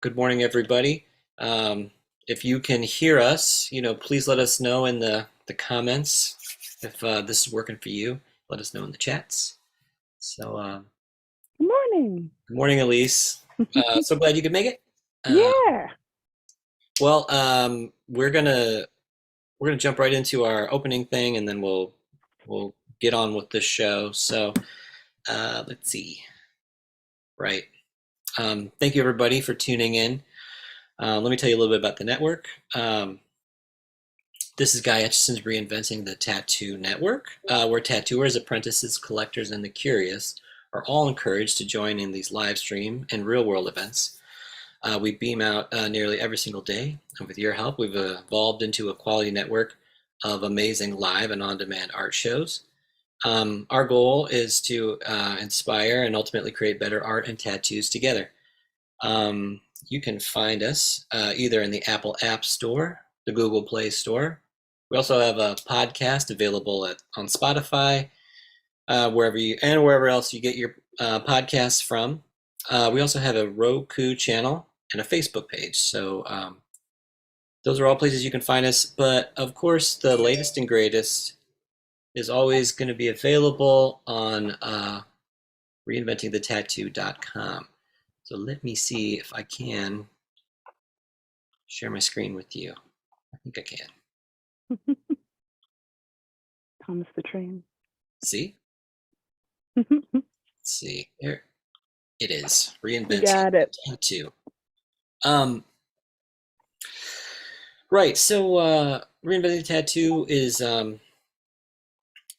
Good morning, everybody. If you can hear us, please let us know in the comments if this is working for you. Let us know in the chats. So, Good morning. good morning, Elise. So glad you could make it. Uh, Yeah. well, we're gonna jump right into our opening thing, and then we'll get on with this show. So, let's see. Right. Thank you, everybody, for tuning in. Let me tell you a little bit about the network. This is Guy Etchison's Reinventing the Tattoo Network, where tattooers, apprentices, collectors, and the curious are all encouraged to join in these live stream and real world events. We beam out nearly every single day, and with your help, we've evolved into a quality network of amazing live and on demand art shows. Our goal is to inspire and ultimately create better art and tattoos together. You can find us either in the Apple App Store, the Google Play Store. We also have a podcast available on Spotify, wherever else you get your podcasts from. We also have a Roku channel and a Facebook page. So those are all places you can find us. But of course, the latest and greatest is always going to be available on reinventingthetattoo.com. So let me see if I can share my screen with you. I think I can. Thomas the Train. See? Let's see. There it is. You Reinventing got the it. Tattoo. Right. So Reinventing the Tattoo is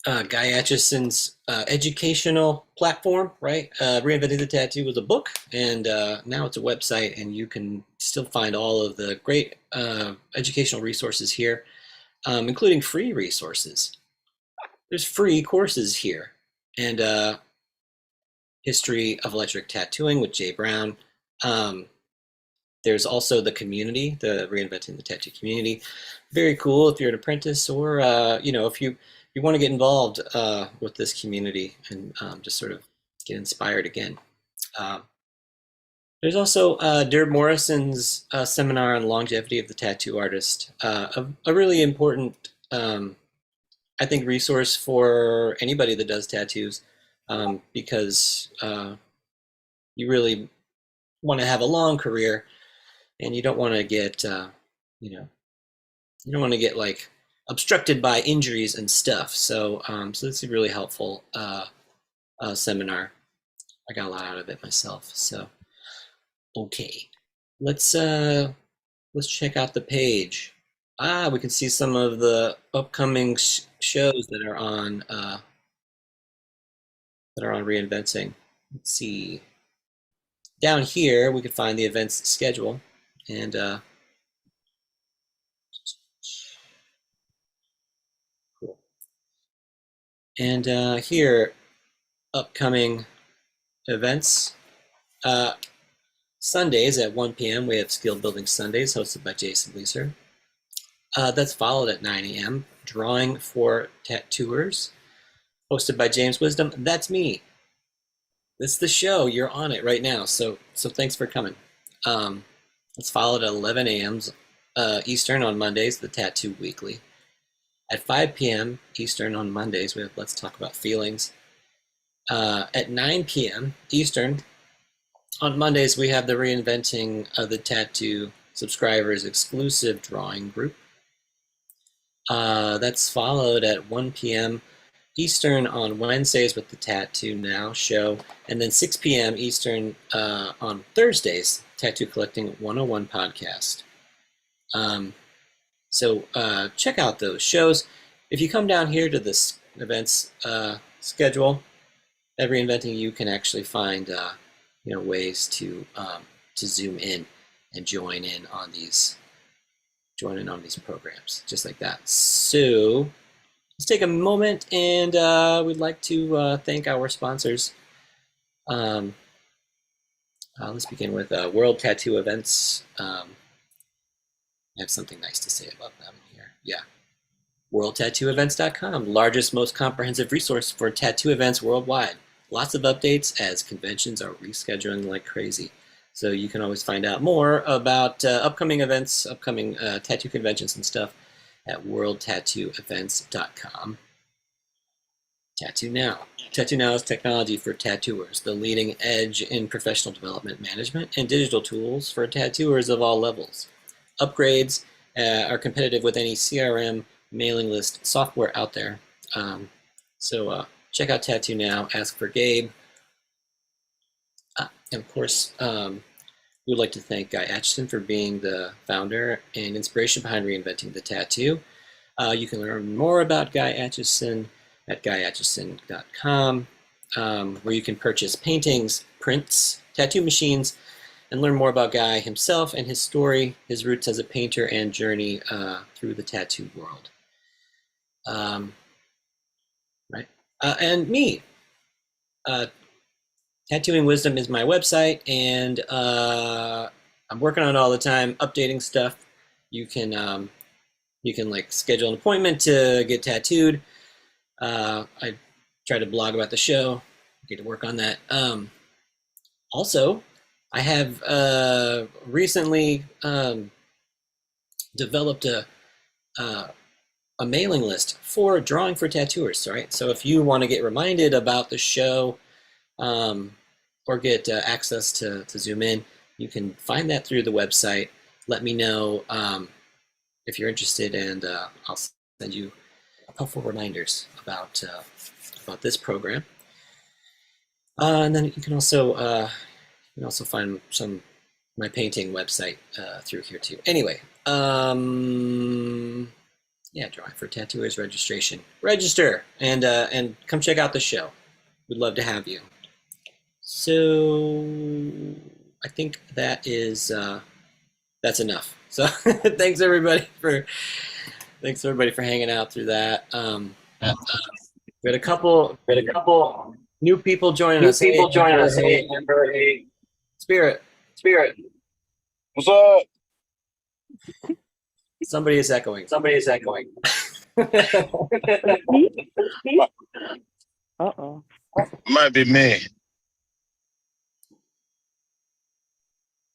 Guy Atchison's educational platform, right? Reinventing the Tattoo was a book, and now it's a website, and you can still find all of the great educational resources here, including free resources. There's free courses here, and History of Electric Tattooing with Jay Brown. There's also the community, the Reinventing the Tattoo community. Very cool if you're an apprentice, or if you want to get involved with this community and just sort of get inspired again. Um, there's also Derb Morrison's seminar on longevity of the tattoo artist, a really important, I think, resource for anybody that does tattoos, because you really want to have a long career, and you don't want to get, you know, you don't want to get like obstructed by injuries and stuff. So this is a really helpful seminar. I got a lot out of it myself. So, okay, let's check out the page. We can see some of the upcoming shows that are on Reinventing. Let's see. Down here, we can find the events schedule, and cool. And here, upcoming events. Sundays at 1 p.m. we have Skill Building Sundays hosted by Jason Leeser. That's followed at 9 a.m. Drawing for Tattooers hosted by James Wisdom. That's me. It's the show. You're on it right now. So thanks for coming. It's followed at 11 a.m. Eastern on Mondays, the Tattoo Weekly. At 5 p.m. Eastern on Mondays, we have Let's Talk About Feelings. At 9 p.m. Eastern on Mondays, we have the Reinventing the Tattoo subscribers exclusive drawing group. That's followed at 1 p.m. Eastern on Wednesdays with the Tattoo Now show, and then 6 p.m. Eastern on Thursdays, Tattoo Collecting 101 podcast. So check out those shows. If you come down here to this events schedule, at Reinventing, you can actually find ways to zoom in and join in on these programs, just like that. So let's take a moment, and we'd like to thank our sponsors. Let's begin with World Tattoo Events. I have something nice to say about them here. Yeah. WorldTattooEvents.com, largest, most comprehensive resource for tattoo events worldwide. Lots of updates as conventions are rescheduling like crazy. So you can always find out more about upcoming events, upcoming tattoo conventions and stuff at worldtattooevents.com. Tattoo Now. Tattoo Now is technology for tattooers, the leading edge in professional development management and digital tools for tattooers of all levels. Upgrades are competitive with any CRM mailing list software out there. So check out Tattoo Now, ask for Gabe. And of course, we would like to thank Guy Atchison for being the founder and inspiration behind Reinventing the Tattoo. You can learn more about Guy Atchison at guyatchison.com, where you can purchase paintings, prints, tattoo machines, and learn more about Guy himself and his story, his roots as a painter, and journey through the tattoo world. Right. And me. Tattooing Wisdom is my website, and I'm working on it all the time, updating stuff. You can like schedule an appointment to get tattooed. I try to blog about the show. Get to work on that. Also, I have recently developed a mailing list for drawing for tattooers. Right, so if you want to get reminded about the show, or get access to Zoom in, you can find that through the website. Let me know if you're interested, and I'll send you a couple reminders about this program. And then you can also find some my painting website through here too. Anyway, yeah, drawing for tattooers registration. Register and come check out the show. We'd love to have you. So I think that is that's enough. So thanks everybody for hanging out through that. We had a couple new people joining us. Hey, Amber, hey, Spirit. What's up? Somebody is echoing. Uh-oh. Might be me.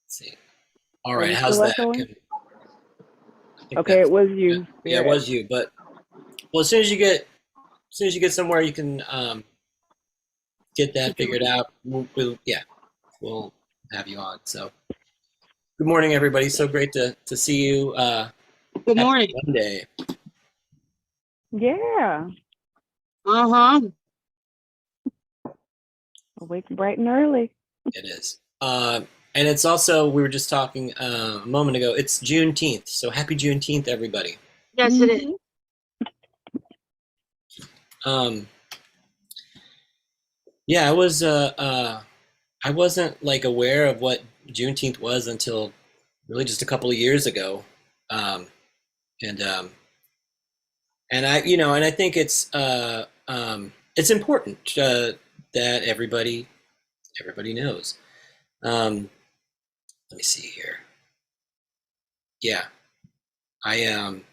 Let's see. All Are right, we how's still that? echoing? I think Okay, it was you. yeah, it was you. But well, as soon as you get somewhere, you can get that figured out. We'll have you on. So good morning, everybody. So great to see you. Good morning. Monday. Yeah. Uh-huh. Awake bright and early. It is. And it's also, we were just talking a moment ago, it's Juneteenth. So happy Juneteenth, everybody. Yes, it is. Yeah, I wasn't like aware of what Juneteenth was until really just a couple of years ago. And I think it's important that everybody knows. Let me see here. Yeah, I on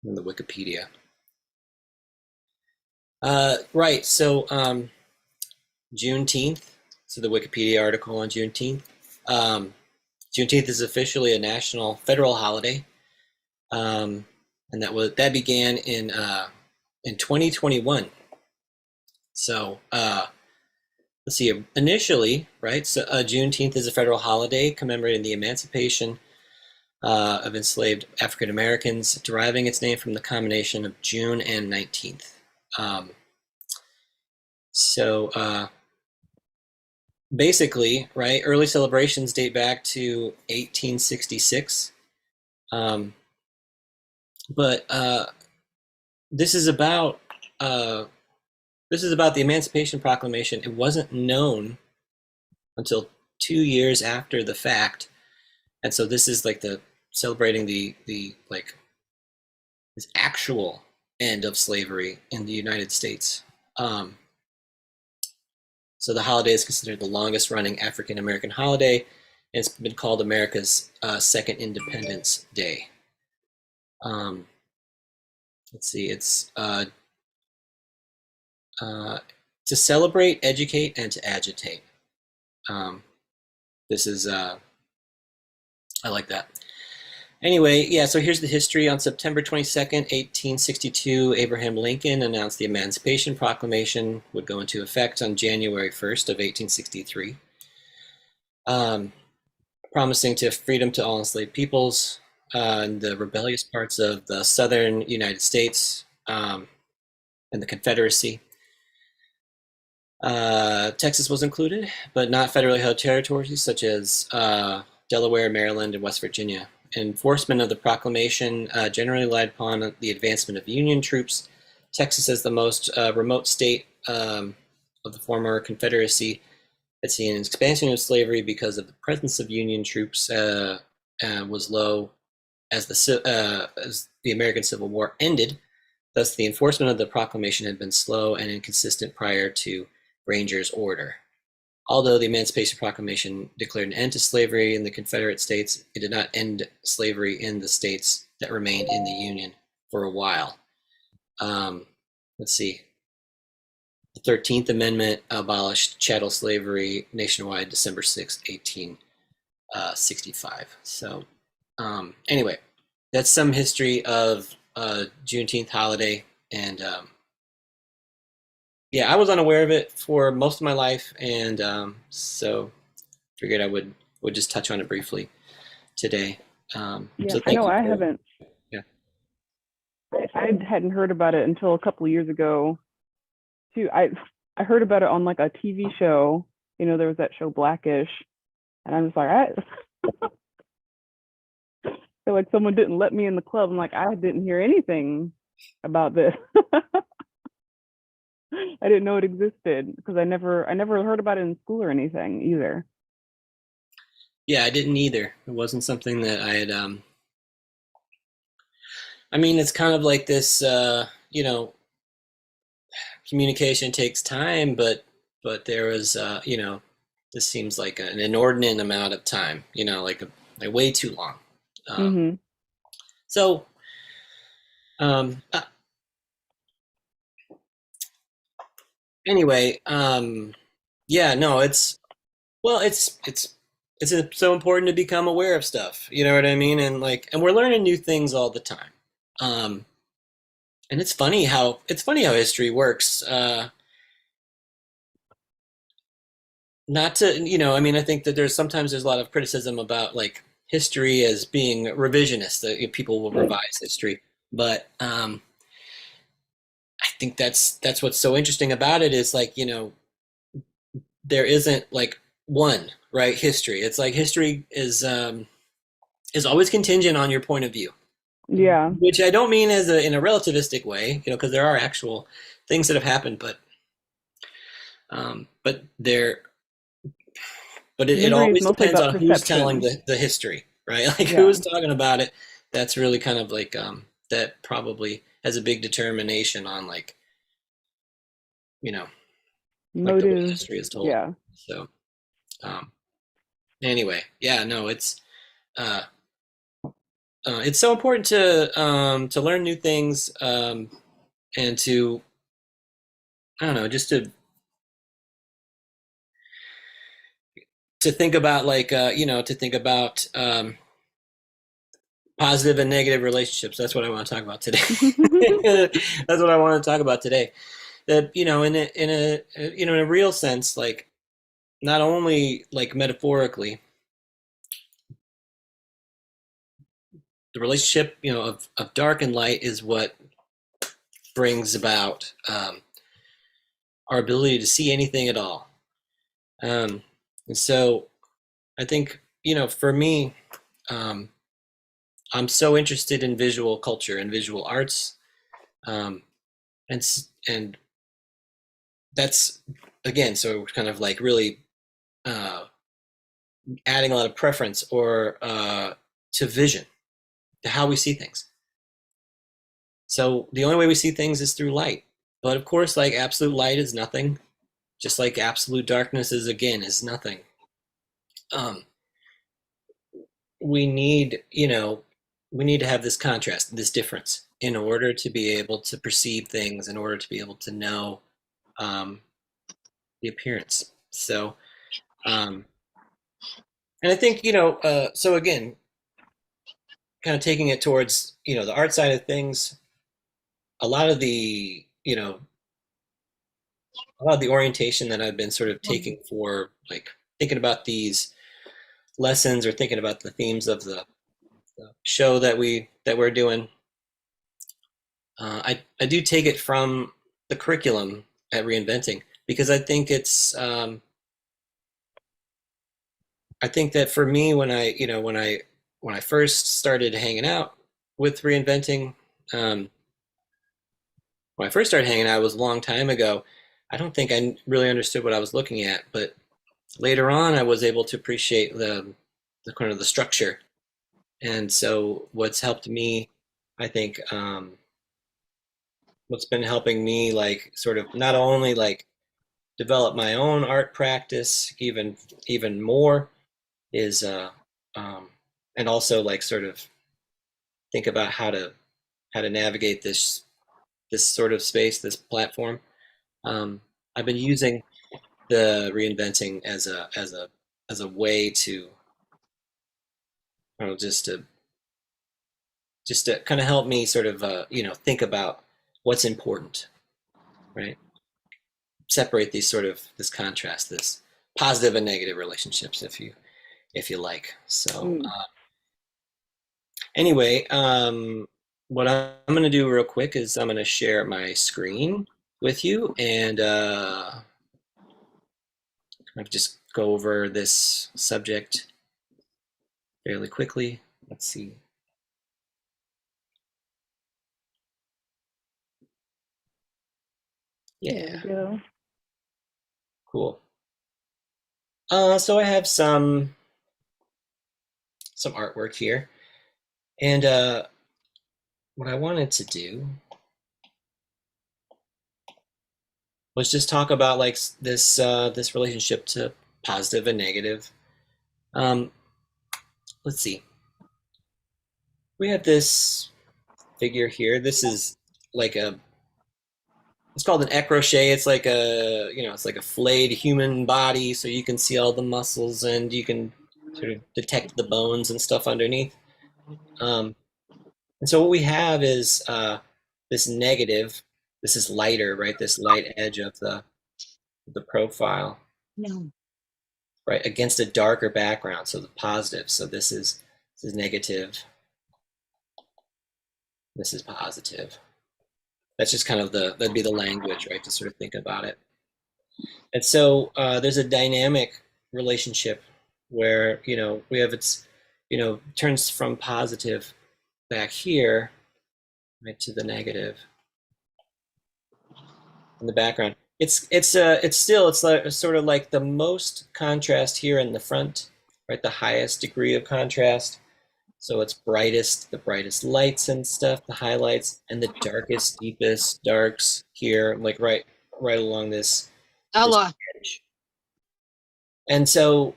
the Wikipedia. Right. So Juneteenth. So the Wikipedia article on Juneteenth. Juneteenth is officially a national federal holiday, and that began in 2021. So let's see. Initially, right. So Juneteenth is a federal holiday commemorating the emancipation of enslaved African Americans, deriving its name from the combination of June and 19th. Basically, right, early celebrations date back to 1866. But this is about the Emancipation Proclamation. It wasn't known until 2 years after the fact, and so this is like celebrating the like this actual end of slavery in the United States. So the holiday is considered the longest running African American holiday, and it's been called America's second Independence Day. Let's see, it's to celebrate, educate, and to agitate. This is I like that. Anyway, yeah, so here's the history. On September 22nd, 1862, Abraham Lincoln announced the Emancipation Proclamation would go into effect on January 1st of 1863, promising to freedom to all enslaved peoples in the rebellious parts of the southern United States and the Confederacy. Texas was included, but not federally held territories such as Delaware, Maryland, and West Virginia. Enforcement of the proclamation generally relied upon the advancement of Union troops. Texas, as the most remote state of the former Confederacy, had seen an expansion of slavery because of the presence of Union troops was low as the American Civil War ended. Thus, the enforcement of the proclamation had been slow and inconsistent prior to Granger's order. Although the Emancipation Proclamation declared an end to slavery in the Confederate States, it did not end slavery in the states that remained in the Union for a while. Let's see. The 13th Amendment abolished chattel slavery nationwide December 6, 1865. So anyway, that's some history of Juneteenth holiday. And yeah, I was unaware of it for most of my life, and so figured I would just touch on it briefly today. Yeah, So I know thank you. I haven't. Yeah. I hadn't heard about it until a couple of years ago. Too. I heard about it on like a TV show. You know, there was that show Blackish, and I'm just like, I feel like someone didn't let me in the club. I'm like, I didn't hear anything about this. I didn't know it existed because I never heard about it in school or anything either. Yeah, I didn't either. It wasn't something that I had. I mean, it's kind of like this. You know, communication takes time, but there was. You know, this seems like an inordinate amount of time. You know, like way too long. Mm-hmm. So, anyway, yeah, no, it's well, it's so important to become aware of stuff. You know what I mean? And like, and we're learning new things all the time. Um, and it's funny how history works. Not to, you know, I mean, I think that there's a lot of criticism about like history as being revisionist, that people will revise history, but I think that's what's so interesting about it is like, you know, there isn't like one right history. It's like history is always contingent on your point of view. Yeah. Which I don't mean as in a relativistic way, you know, because there are actual things that have happened, but there, but it Memory is always mostly depends about on who's telling perception. the history, right? Like Yeah. who's talking about it. That's really kind of like that probably has a big determination on like, you know, like the way Motive. history is told. Yeah. So anyway, yeah, no, it's so important to learn new things and to I don't know, just to think about like you know, to think about positive and negative relationships. That's what I want to talk about today. That's what I want to talk about today. That you know, you know, in a real sense, like not only like metaphorically, the relationship you know of dark and light is what brings about our ability to see anything at all. And so I think you know, for me, um, I'm so interested in visual culture and visual arts, um, and that's again so kind of like really uh, adding a lot of preference or to vision, to how we see things. So the only way we see things is through light, but of course, like absolute light is nothing, just like absolute darkness is nothing. Um, we need you know we need to have this contrast, this difference, in order to be able to perceive things, in order to be able to know um, the appearance. So, and I think, so again, kind of taking it towards, the art side of things, a lot of the, a lot of the orientation that I've been sort of taking for like thinking about these lessons or thinking about the themes of the show that we're doing. I do take it from the curriculum at Reinventing because I think I think that for me when I first started hanging out with Reinventing, um, when I first started hanging out, it was a long time ago. I don't think I really understood what I was looking at, but later on, I was able to appreciate the kind of the structure. And so, what's helped me, I think, what's been helping me, like, sort of not only like develop my own art practice even more, is um, and also like sort of think about how to navigate this sort of space, this platform. I've been using the reinventing as a way to, just to kind of help me sort of think about what's important, right? Separate these sort of this contrast, this positive and negative relationships, if you like. So Mm. anyway, what I'm going to do real quick is I'm going to share my screen with you and kind of just go over this subject fairly quickly. Let's see. There Yeah, we go. cool. So I have some artwork here, and what I wanted to do was just talk about like this relationship to positive and negative. Um, let's see. We have this figure here. This is like it's called an écrochet. It's like it's like a flayed human body, so you can see all the muscles and you can sort of detect the bones and stuff underneath. Um, and so what we have is this negative. This is lighter, right? This light edge of the profile, No. right, against a darker background. So the positive. So this is negative. This is positive. That's just kind of that'd be the language, right, to sort of think about it. And so there's a dynamic relationship where we have turns from positive back here, right, to the negative in the background. It's sort of like the most contrast here in the front, right, the highest degree of contrast. So it's the brightest lights and stuff, the highlights, and the darkest, deepest darks here, like right along this Ella. edge. And so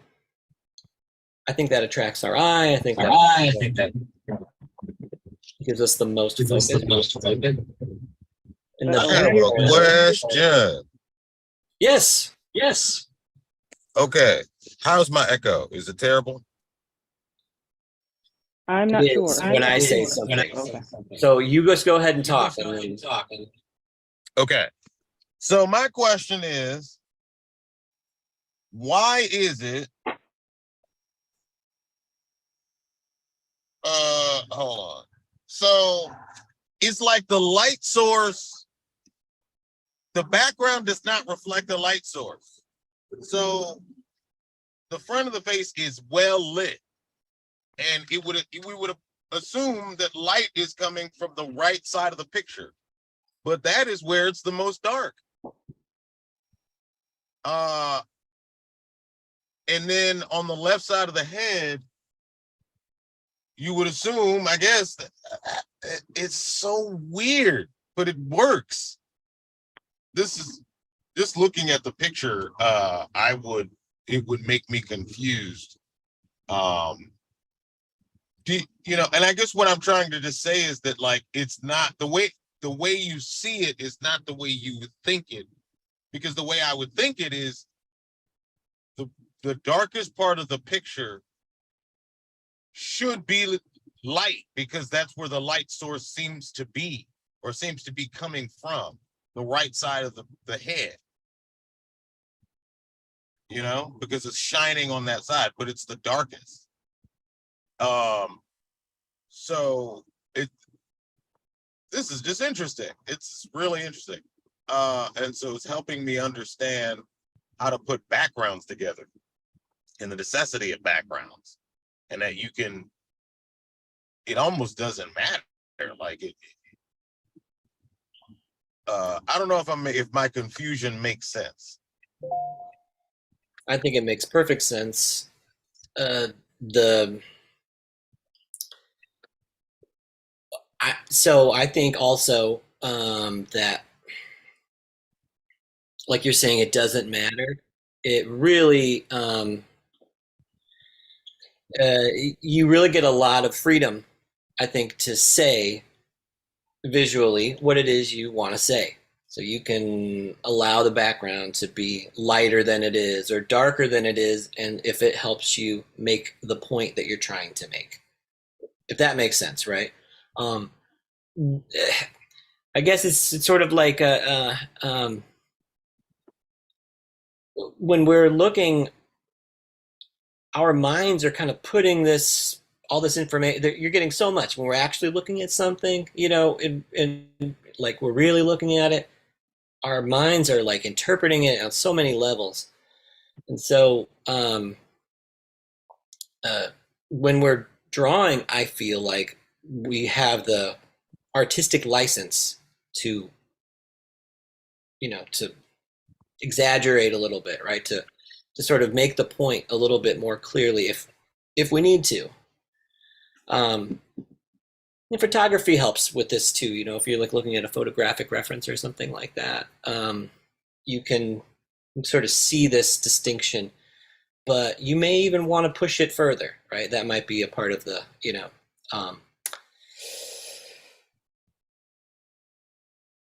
I think that attracts our eye. I think that I think that gives us the most gives us focus. the most focus. In Uh-oh. I have a question. Yes. Yes. Okay. How's my echo? Is it terrible? I'm not It sure. is when I say When I something. say Okay. something. So you just go ahead and talk. Go ahead and talk. Okay. So my question is, why is it hold on. So it's like the light source, the background does not reflect the light source. So the front of the face is well lit. And we would assume that light is coming from the right side of the picture. But that is where it's the most dark. And then on the left side of the head, you would assume, I guess, it's so weird, but it works. This is just looking at the picture. It would make me confused. And I guess what I'm trying to just say is that, like, it's not the way you see it is not the way you would think it because the way I would think it is the darkest part of the picture should be light, because that's where the light source seems to be, or seems to be coming from, the right side of the head, you know, because it's shining on that side, but it's the darkest. So this is just interesting. It's really interesting. And so it's helping me understand how to put backgrounds together and the necessity of backgrounds, and that you can, it almost doesn't matter. Like I don't know if my confusion makes sense. I think it makes perfect sense. The So I think also that, like you're saying, it doesn't matter. It really, you really get a lot of freedom, I think, to say visually what it is you want to say. So you can allow the background to be lighter than it is or darker than it is, and if it helps you make the point that you're trying to make, if that makes sense, right? Um, I guess it's sort of like when we're looking, our minds are kind of putting this all this information. You're getting so much when we're actually looking at something, you know, and like we're really looking at it. Our minds are like interpreting it on so many levels, and so when we're drawing, I feel like we have the artistic license to, you know, to exaggerate a little bit, right? To sort of make the point a little bit more clearly if we need to. And photography helps with this too. You know, if you're like looking at a photographic reference or something like that, you can sort of see this distinction, but you may even want to push it further, right? That might be a part of the, you know,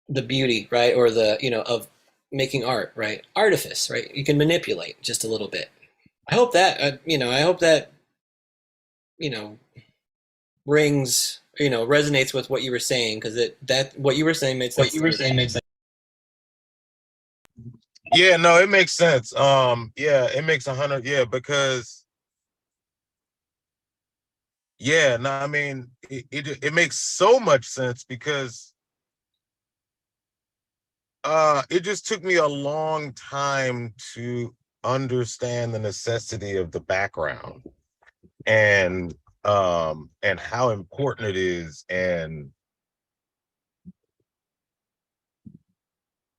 the beauty, right? Or the, you know, of making art, right? Artifice, right? You can manipulate just a little bit. I hope that, you know, I hope that, you know, rings, you know, resonates with what you were saying, because that what you were saying made sense. What you were saying made sense. Yeah, no, it makes sense. Yeah, it makes 100. Yeah, because yeah, no, I mean, it makes so much sense, because it just took me a long time to understand the necessity of the background, and how important it is. And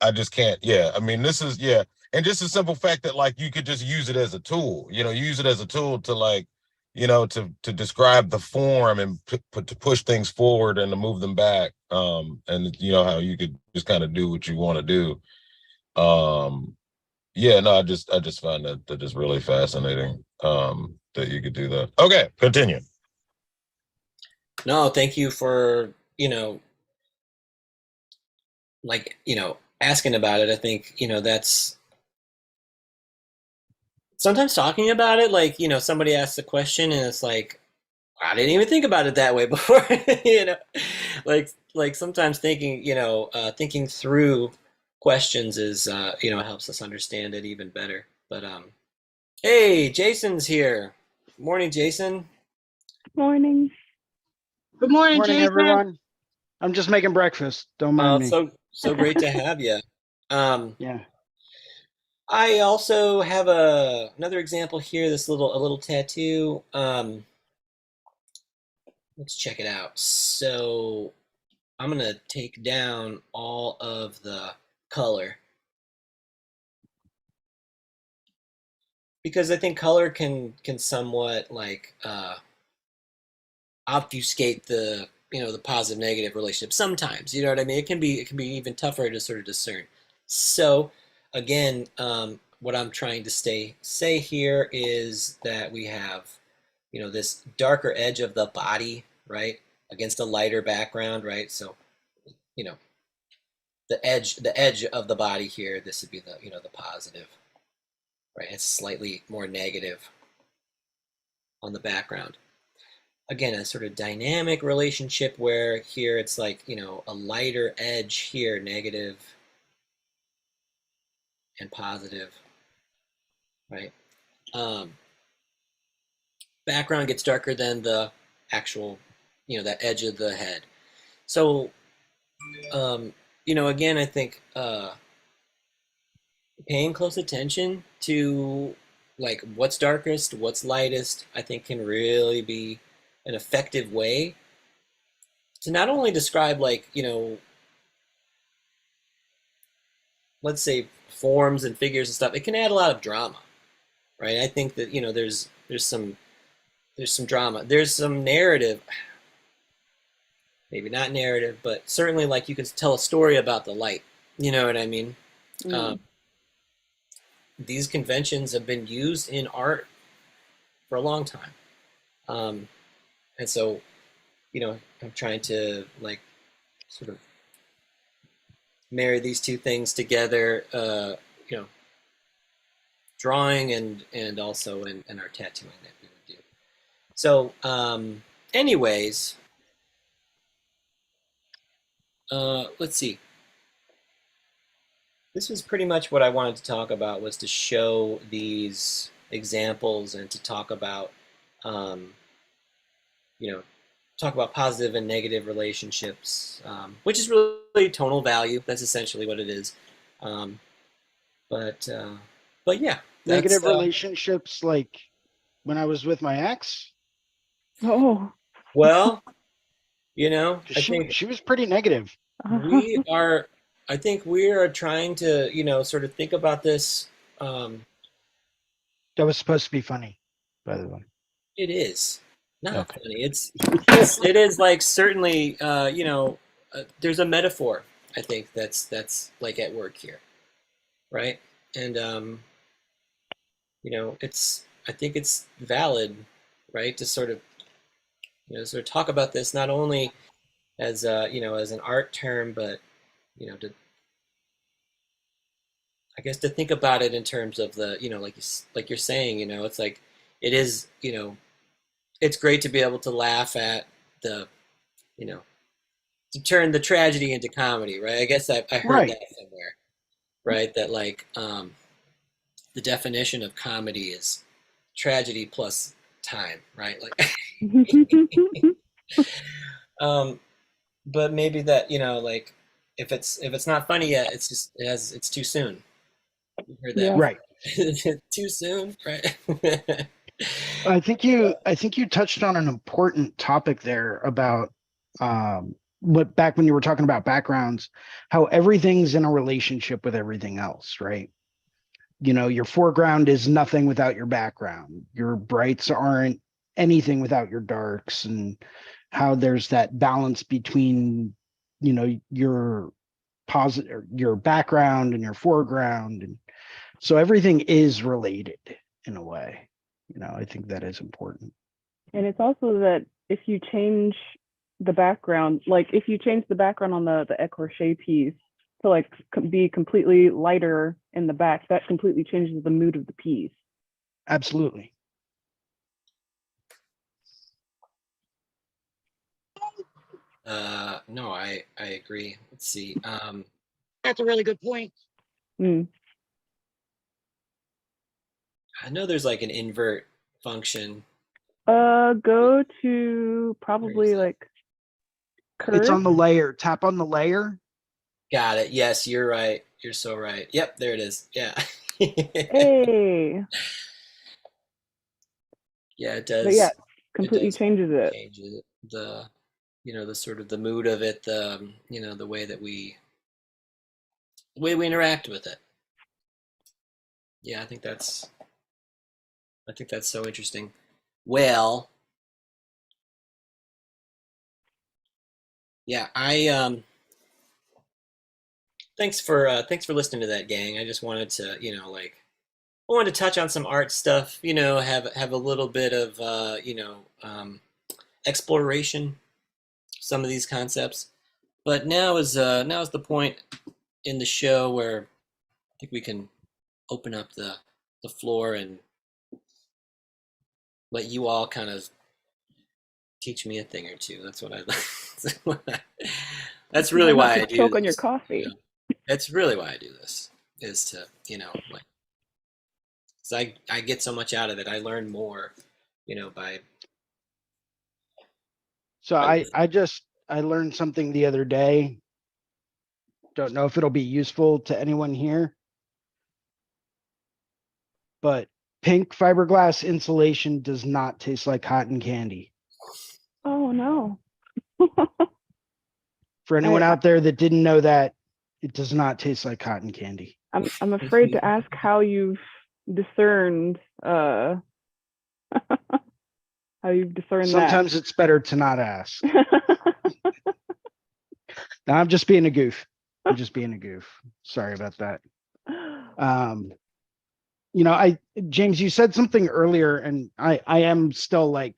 I just can't, yeah, I mean, this is, yeah, and just a simple fact that, like, you could just use it as a tool, you know, use it as a tool to, like, you know, to describe the form, and to push things forward and to move them back. And you know how you could just kind of do what you want to do. Yeah, no, I just find that is really fascinating. That you could do that. Okay, continue. No, thank you for, you know, like, you know, asking about it. I think, you know, that's sometimes talking about it, like, you know, somebody asks a question and it's like, I didn't even think about it that way before. You know, like sometimes thinking, you know, thinking through questions is, you know, helps us understand it even better. But hey, Jason's here. Morning, Jason. Morning. Good morning, Morning, Jason. everyone. I'm just making breakfast. Don't mind me. So great to have you. Yeah. I also have another example here. This a little tattoo. Let's check it out. So I'm gonna take down all of the color, because I think color can somewhat like obfuscate the, you know, the positive negative relationship sometimes. You know what I mean? It can be even tougher to sort of discern. So again, what I'm trying to say here is that we have, you know, this darker edge of the body, right, against a lighter background, right? So, you know, the edge of the body here. This would be the, the positive, right? It's slightly more negative on the background. Again, a sort of dynamic relationship where here it's like, a lighter edge here, negative and positive, right? Background gets darker than the actual, that edge of the head. So, again, I think paying close attention to like what's darkest, what's lightest, I think can really be an effective way to not only describe like, let's say forms and figures and stuff. It can add a lot of drama, right? I think that, there's some drama. There's some narrative, maybe not narrative, but certainly like you can tell a story about the light. You know what I mean? These conventions have been used in art for a long time. And so, I'm trying to like sort of marry these two things together, drawing and also in our tattooing that we would do. So, anyways, let's see. This was pretty much what I wanted to talk about, was to show these examples and to talk about, talk about positive and negative relationships, which is really tonal value. That's essentially what it is. But yeah. Negative relationships, like when I was with my ex. Oh. Well, I think she was pretty negative. I think we are trying to, sort of think about this. That was supposed to be funny, by the way. It is not funny. It is like certainly, there's a metaphor, I think that's like at work here, right? And I think it's valid, right, to sort of talk about this not only as as an art term, but I guess to think about it in terms of the, like you're saying, it's like it is, it's great to be able to laugh at the, to turn the tragedy into comedy, right? I guess I heard that somewhere, right? That like the definition of comedy is tragedy plus time, right? Like, but maybe that, like if it's not funny yet, it's just it's too soon. You heard that, right? Too soon, right? I think you touched on an important topic there about what back when you were talking about backgrounds, how everything's in a relationship with everything else, right? Your foreground is nothing without your background. Your brights aren't anything without your darks, and how there's that balance between, your your background and your foreground. And so everything is related in a way. I think that is important. And it's also that if you change the background, like if you change the background on the écorché piece to like be completely lighter in the back, that completely changes the mood of the piece. Absolutely. No, I agree. Let's see. That's a really good point. Mm. I know there's like an invert function. Go to probably like curve. It's on the layer. Tap on the layer. Got it. Yes, you're right. You're so right. Yep, there it is. Yeah. Hey. Yeah, it does. But yeah, completely changes it. Changes the, the sort of the mood of it, the, the way we interact with it. Yeah, I think that's so interesting. Well, yeah, thanks for listening to that, gang. I just wanted to, I wanted to touch on some art stuff, have a little bit of exploration, some of these concepts. But now is the point in the show where I think we can open up the floor and let you all kind of teach me a thing or two. That's what I that's really Try not why to I do choke on your this. coffee. That's really why I do this, is to, like, 'cause I get so much out of it. I learn more, by So by I learned something the other day. Don't know if it'll be useful to anyone here, but pink fiberglass insulation does not taste like cotton candy. Oh no. For anyone I out there that didn't know that, it does not taste like cotton candy. I'm afraid to ask how you've discerned how you've discerned that. Sometimes it's better to not ask. Now, I'm just being a goof. I'm just being a goof. Sorry about that. Um, James, you said something earlier, and I am still like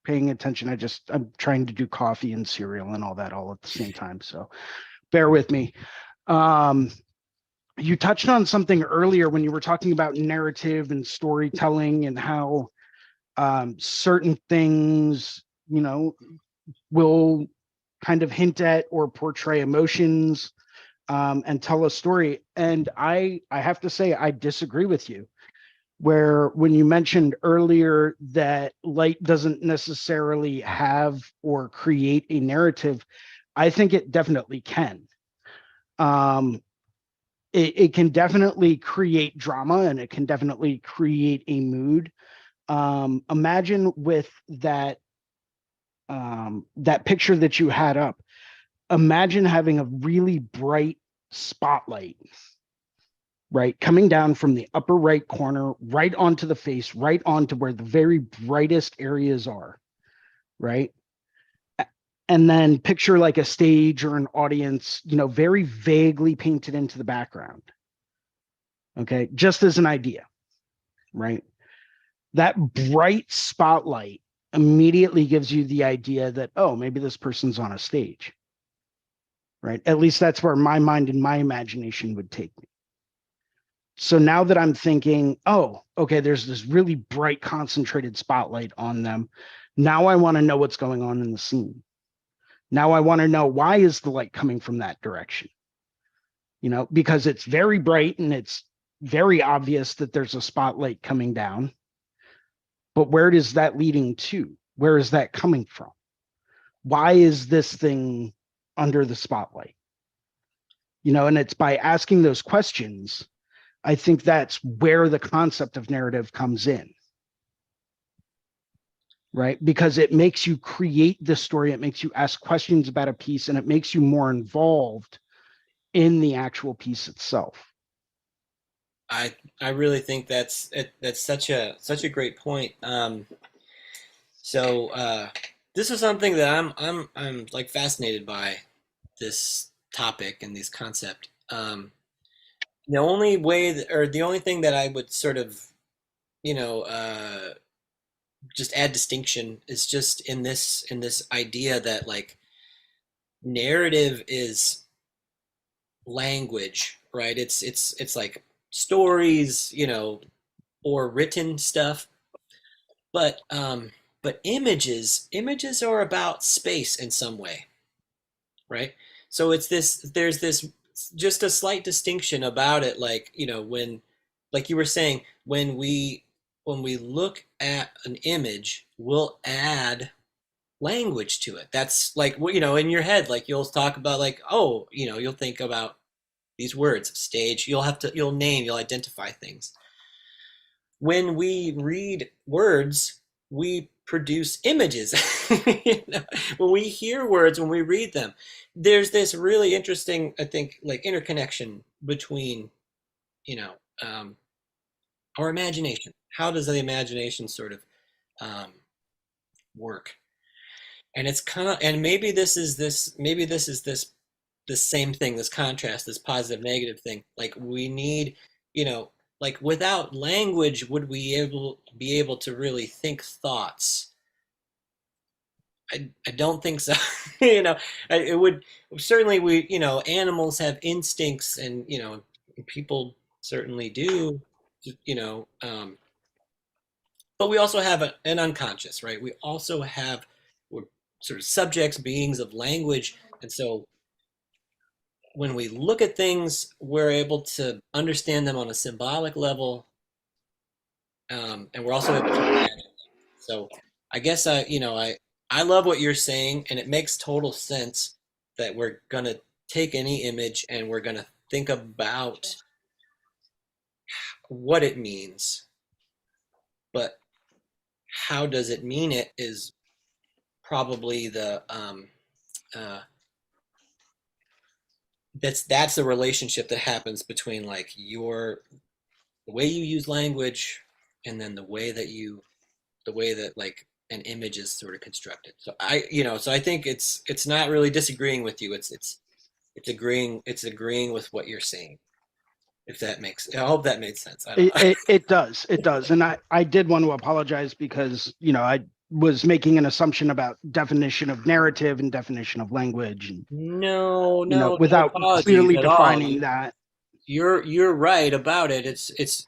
paying attention. I'm trying to do coffee and cereal and all that all at the same time. So bear with me. You touched on something earlier when you were talking about narrative and storytelling and how certain things, will kind of hint at or portray emotions and tell a story. And I have to say, I disagree with you. Where when you mentioned earlier that light doesn't necessarily have or create a narrative, I think it definitely can. Um, it can definitely create drama and it can definitely create a mood. Imagine with that picture that you had up, imagine having a really bright spotlight, right, coming down from the upper right corner, right onto the face, right onto where the very brightest areas are, right? And then picture like a stage or an audience, very vaguely painted into the background. Okay, just as an idea, right? That bright spotlight immediately gives you the idea that, oh, maybe this person's on a stage, right? At least that's where my mind and my imagination would take me. So now that I'm thinking, oh, okay, there's this really bright concentrated spotlight on them. Now I want to know what's going on in the scene. Now I want to know, why is the light coming from that direction? Because it's very bright and it's very obvious that there's a spotlight coming down. But where is that leading to? Where is that coming from? Why is this thing under the spotlight? And it's by asking those questions, I think that's where the concept of narrative comes in, right? Because it makes you create the story, it makes you ask questions about a piece, and it makes you more involved in the actual piece itself. I really think that's such a great point. So this is something that I'm like fascinated by, this topic and this concept. The only way or the only thing that I would sort of, you know, uh, just add distinction is just in this idea that, like, narrative is language, right? It's like stories, or written stuff. But images are about space in some way, right? So there's this just a slight distinction about it, like, when, like you were saying, when we look at an image, we'll add language to it. That's like, in your head, like, you'll talk about, like, oh, you'll think about these words, stage, you'll identify things. When we read words, we produce images. When we hear words, when we read them, there's this really interesting, I think, like, interconnection between, you know, um, our imagination. How does the imagination sort of um, work? And it's kind of, and maybe this is the same thing, this contrast, this positive negative thing. Like, we need, like, without language, would we be able to really think thoughts I don't think so. You know, it would certainly, we, you know, animals have instincts, and you know, people certainly do, you know, but we also have an unconscious, right? We also have, we're sort of subjects, beings of language, and so when we look at things, we're able to understand them on a symbolic level, and we're also able to imagine. So I guess you know, I love what you're saying, and it makes total sense that we're gonna take any image and we're gonna think about what it means, but how does it mean it is probably the uh, that's the relationship that happens between like your the way you use language, and then the way that like an image is sort of constructed. So I, you know, so I think it's not really disagreeing with you. It's agreeing with what you're saying. If that makes, I hope that made sense. I don't know. It does. And I did want to apologize because, you know, I was making an assumption about definition of narrative and definition of language, and, No, you know, no, no without apologies clearly at all. defining that. You're right about it. It's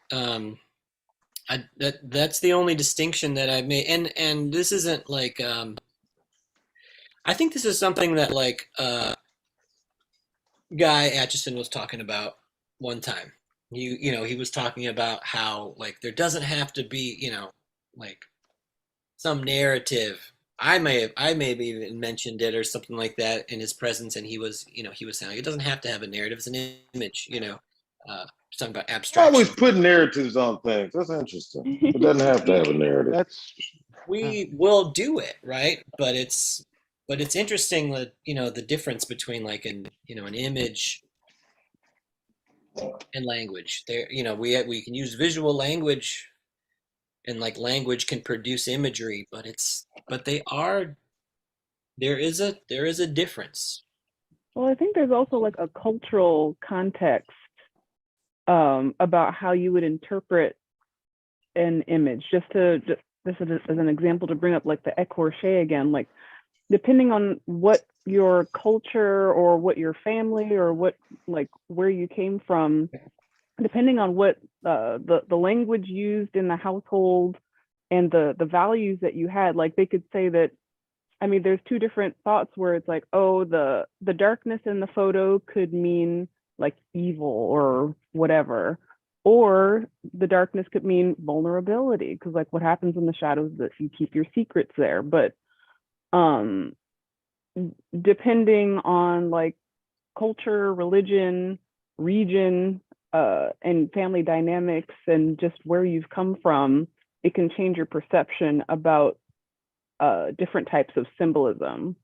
that's the only distinction that I've made, and this isn't like I think this is something that like Guy Atchison was talking about one time. You know, he was talking about how like there doesn't have to be, you know, like some narrative. I may have even mentioned it or something like that in his presence, and he was, you know, he was saying like, it doesn't have to have a narrative. It's an image, you know, talking about Always abstraction. put narratives on things. That's interesting. It doesn't have to have a narrative. That's We will do it, right? But it's interesting that, you know, the difference between like an, you know, an image and language. There, you know, we can use visual language, and like language can produce imagery, but they are, there is a difference. Well, I think there's also like a cultural context about how you would interpret an image. This is as an example to bring up like the écorché again, like depending on what your culture or what your family or what like where you came from, depending on what the language used in the household and the values that you had, like they could say that, I mean, there's two different thoughts where it's like, oh, the darkness in the photo could mean like evil or whatever, or the darkness could mean vulnerability, because like what happens in the shadows is that you keep your secrets there. But um depending on like culture, religion, region, and family dynamics, and just where you've come from, it can change your perception about different types of symbolism.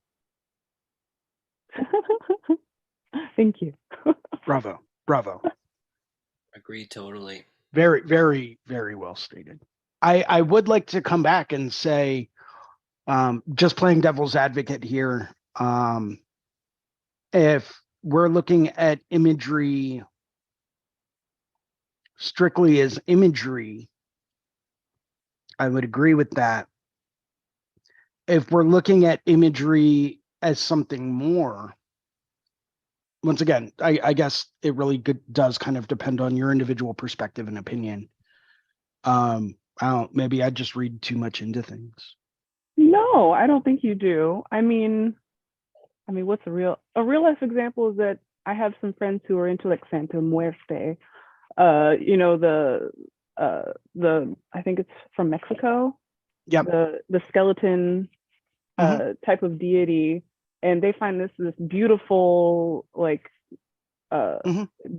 Thank you. bravo. Bravo. Agreed totally. Very, very, very well stated. I would like to come back and say, just playing devil's advocate here, if we're looking at imagery strictly as imagery, I would agree with that. If we're looking at imagery as something more, once again, I guess it really does kind of depend on your individual perspective and opinion. I don't, maybe I just read too much into things. No, I don't think you do. I mean, what's a real life example is that I have some friends who are into like Santa Muerte. You know, the I think it's from Mexico. Yep. The skeleton type of deity, and they find this beautiful like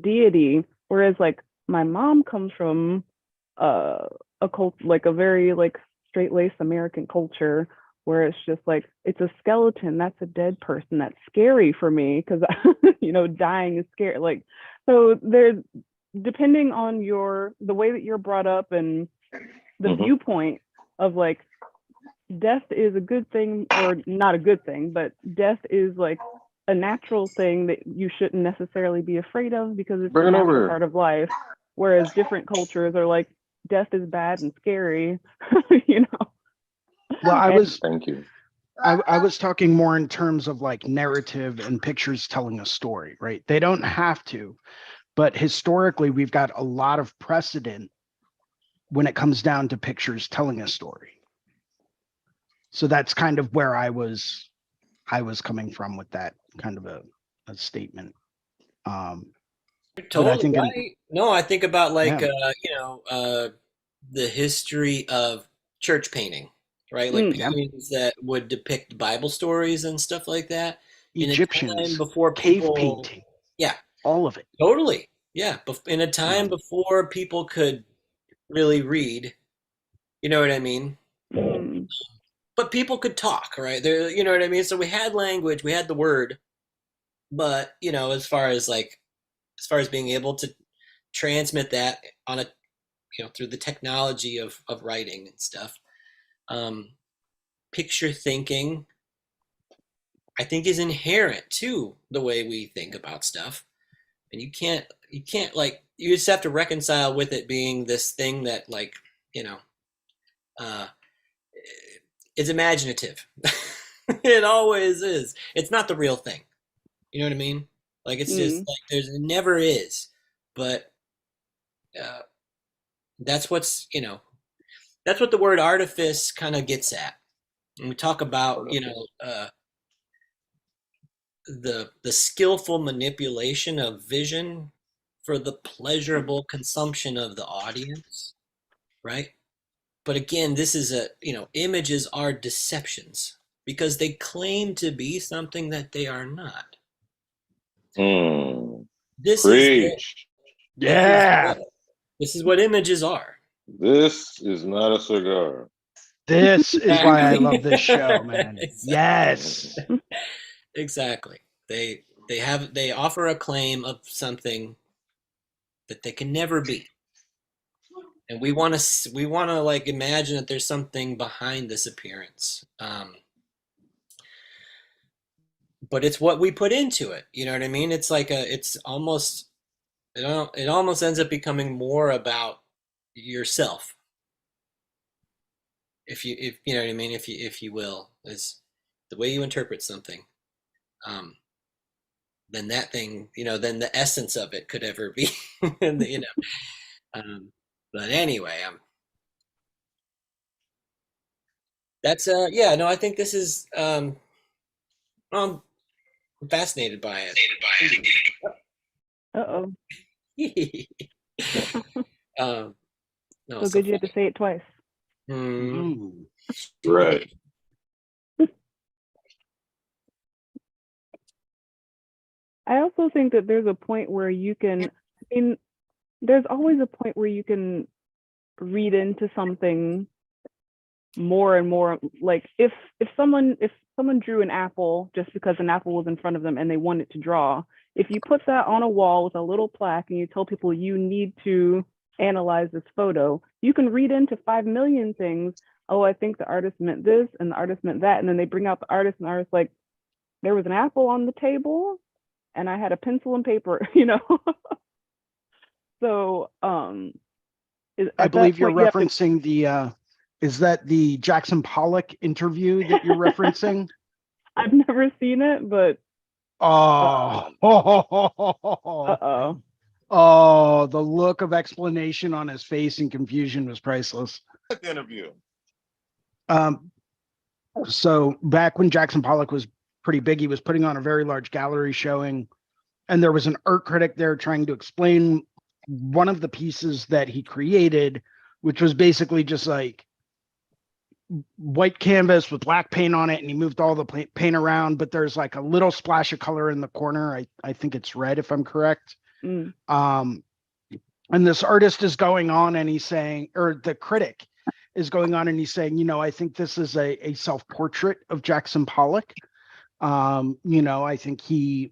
deity, whereas like my mom comes from a cult, like a very like straight-laced American culture, where it's just like, it's a skeleton, that's a dead person, that's scary for me because you know, dying is scary. Like, so there's, depending on the way that you're brought up and the viewpoint of like, death is a good thing or not a good thing, but death is like a natural thing that you shouldn't necessarily be afraid of because it's a natural part of life. Whereas different cultures are like, death is bad and scary, you know. Well, Thank you. I was talking more in terms of like narrative and pictures telling a story, right? They don't have to, but historically, we've got a lot of precedent when it comes down to pictures telling a story. So that's kind of where I was coming from with that kind of a statement. You're But I totally think, right. No, I think about like yeah, the history of church painting, right? Like Mm. yeah, paintings that would depict Bible stories and stuff like that in a time Egyptians, before cave people, painting, yeah, all of it. totally. Yeah, in a time Um, before people could really read, you know what I mean? Mm. But people could talk, right? There, you know what I mean? So we had language, we had the word, but as far as being able to transmit that on a through the technology of writing and stuff, um, picture thinking I think is inherent to the way we think about stuff, and you can't like you just have to reconcile with it being this thing that like you know uh, is imaginative. It always is. It's not the real thing. You know what I mean? Like it's just Mm. like it never is. But uh, that's that's what the word artifice kind of gets at. And we talk about the skillful manipulation of vision for the pleasurable consumption of the audience, right? But again, this is images are deceptions because they claim to be something that they are not. Hmm. This is what Preach. this is yeah, what this is what images are. This is not a cigar. this is why I Exactly. love this show, man. Exactly. Yes. Exactly. They offer a claim of something that they can never be. And we want to like imagine that there's something behind this appearance. But it's what we put into it. You know what I mean? It's like it's almost it almost ends up becoming more about yourself, if you know what I mean, if you will, is the way you interpret something. Um, then that thing, then the essence of it could ever be, you know. But anyway, that's yeah, no, I think this is I'm fascinated by Uh-oh. it. No, So so good you had to funny. say it twice. Hmm. Mm. Right. I also think that there's a point where you can, I mean, there's always a point where you can read into something more and more. Like if someone drew an apple just because an apple was in front of them and they wanted to draw, if you put that on a wall with a little plaque and you tell people you need to analyze this photo, you can read into 5 million things. Oh, I think the artist meant this and the artist meant that, and then they bring out the artist and the artist like, there was an apple on the table and I had a pencil and paper, So I at that believe you're point you have to. referencing is that the Jackson Pollock interview that you're referencing? I've never seen it, but Oh, um, uh-oh. oh, the look of explanation on his face and confusion was priceless. Interview. Um, so back when Jackson Pollock was pretty big, he was putting on a very large gallery showing, and there was an art critic there trying to explain one of the pieces that he created, which was basically just like white canvas with black paint on it, and he moved all the paint around, but there's like a little splash of color in the corner. I think it's red, if I'm correct. Mm. And this artist is going on and he's saying, or the critic is going on and he's saying, I think this is a self-portrait of Jackson Pollock. I think he,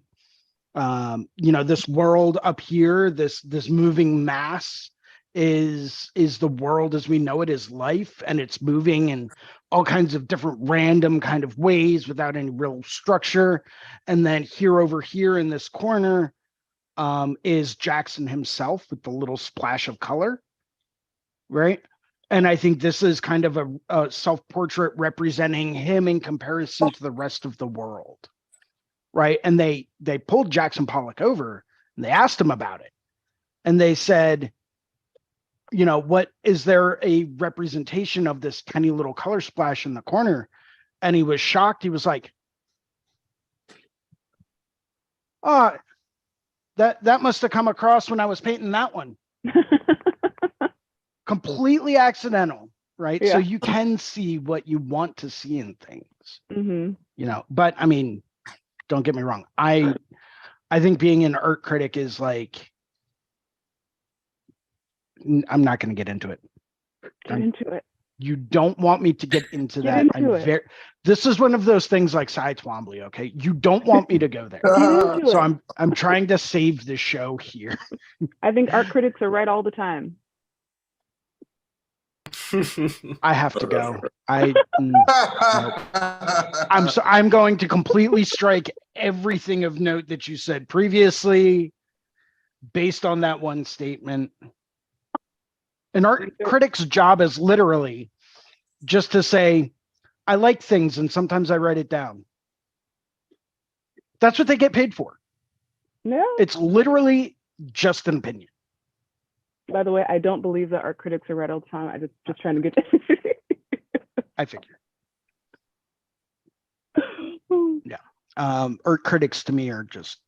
this world up here, this moving mass is the world as we know it, is life, and it's moving in all kinds of different random kind of ways without any real structure. And then here over here in this corner is Jackson himself with the little splash of color, right? And I think this is kind of a self-portrait representing him in comparison to the rest of the world. Right. And they pulled Jackson Pollock over and they asked him about it. And they said, you know, what is there a representation of this tiny little color splash in the corner? And he was shocked. He was like, oh, that must have come across when I was painting that one. Completely accidental, right? Yeah. So you can see what you want to see in things, Mm-hmm. you know. But I mean, don't get me wrong. I think being an art critic is like, I'm not going to get into it. Get into it. You don't want me to get into Get that. into it. This is one of those things like Cy Twombly. Okay, you don't want me to go there. Get into So it. I'm trying to save the show here. I think art critics are right all the time. I have to go. I'm going to completely strike everything of note that you said previously based on that one statement. An art critic's job is literally just to say, I like things and sometimes I write it down. That's what they get paid for. No. It's literally just an opinion. By the way, I don't believe that art critics are right all the time. I just trying to get. I figure. Yeah. Art critics to me are just,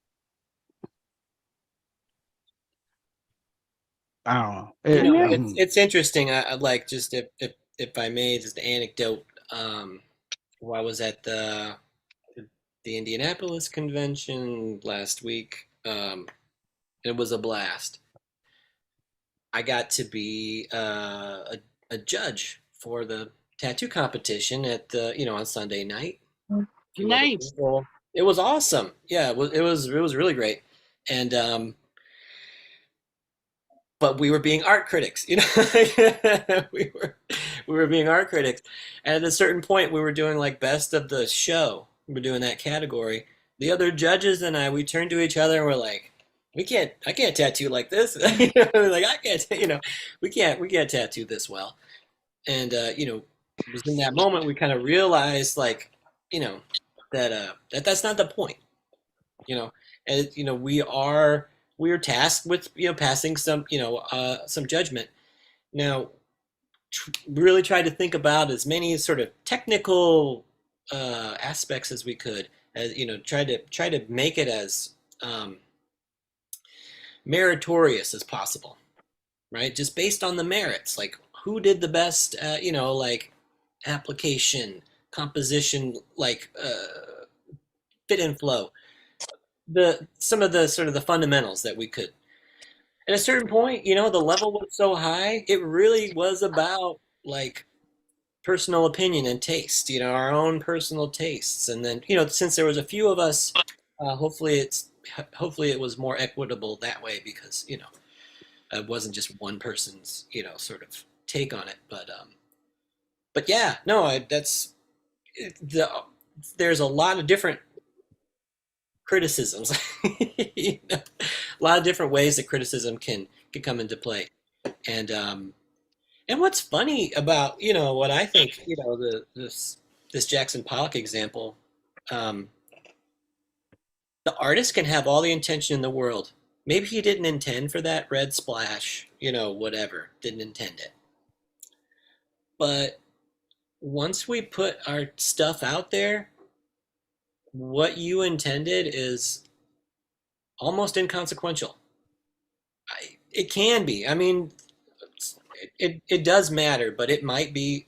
I don't know. You know, it's interesting. I like, just if I may, just an anecdote. While I was at the Indianapolis convention last week, it was a blast. I got to be a judge for the tattoo competition at the on Sunday night. Nice. It was awesome. Yeah, it was really great. And but we were being art critics, you know. we were being art critics. And at a certain point we were doing like best of the show. We were doing that category. The other judges and we turned to each other and we're like, I can't tattoo like this. Like I can't, we can't tattoo this well. And it was in that moment we kind of realized, like, that that's not the point. And we are tasked with passing some some judgment. Now, really try to think about as many sort of technical aspects as we could, as try to make it as meritorious as possible, right? Just based on the merits, like who did the best, like application, composition, like fit and flow, some of the sort of the fundamentals that we could. At a certain point, the level was so high, it really was about like personal opinion and taste, our own personal tastes. And then, since there was a few of us, hopefully it was more equitable that way, because, it wasn't just one person's, sort of take on it. But yeah, no, there's a lot of different criticisms, a lot of different ways that criticism can come into play. And what's funny about, what I think, this Jackson Pollock example, the artist can have all the intention in the world. Maybe he didn't intend for that red splash, whatever, didn't intend it. But once we put our stuff out there, what you intended is almost inconsequential. It can be. I mean, it does matter, but it might be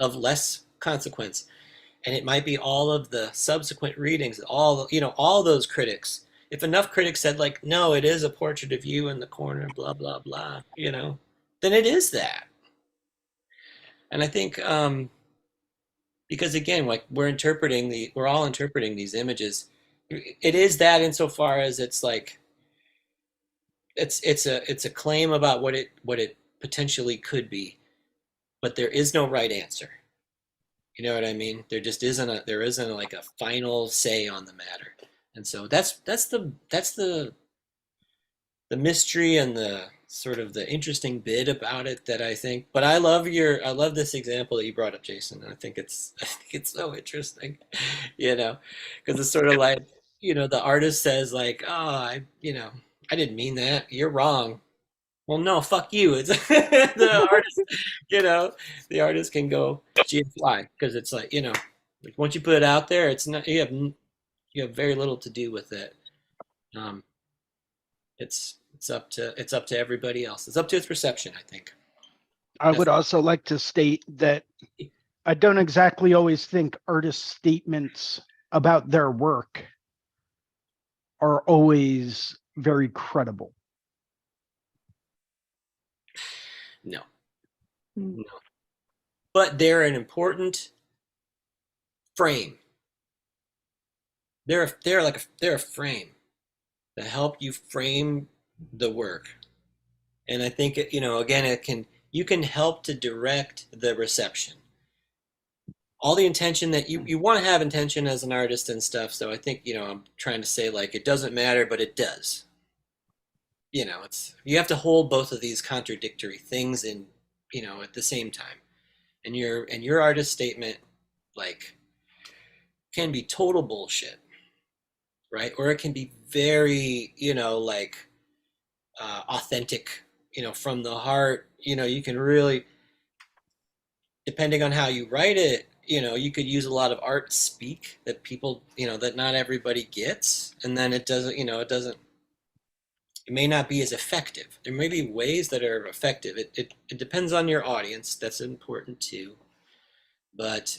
of less consequence, and it might be all of the subsequent readings, all those critics. If enough critics said, like, no, it is a portrait of you in the corner, blah blah blah, then it is that. And I think because again, like we're all interpreting these images. It is that insofar as it's like it's a claim about what it potentially could be, but there is no right answer. You know what I mean? There just isn't like a final say on the matter. And so that's the mystery and the sort of the interesting bit about it that I think. But I love this example that you brought up, Jason. I think I think it's so interesting, you know, because it's sort of like, the artist says like, oh, I didn't mean that. You're wrong. Well, no, fuck you. It's the artist, you know, the artist can go GFY because it's like, like once you put it out there, it's not you have very little to do with it. Um, it's up to everybody else. It's up to its perception, I think. I would also like to state that I don't exactly always think artist statements about their work are always very credible. No, Mm. no. But they're an important frame. They're a frame that help you frame the work. And I think again, you can help to direct the reception. All the intention that you want to have intention as an artist and stuff. So I think, I'm trying to say like it doesn't matter, but it does. You have to hold both of these contradictory things in, at the same time. And your artist statement like can be total bullshit, right? Or it can be very, like authentic, from the heart. You can really, depending on how you write it, you could use a lot of art speak that people, that not everybody gets, and then it doesn't, it may not be as effective. There may be ways that are effective. It depends on your audience. That's important too. But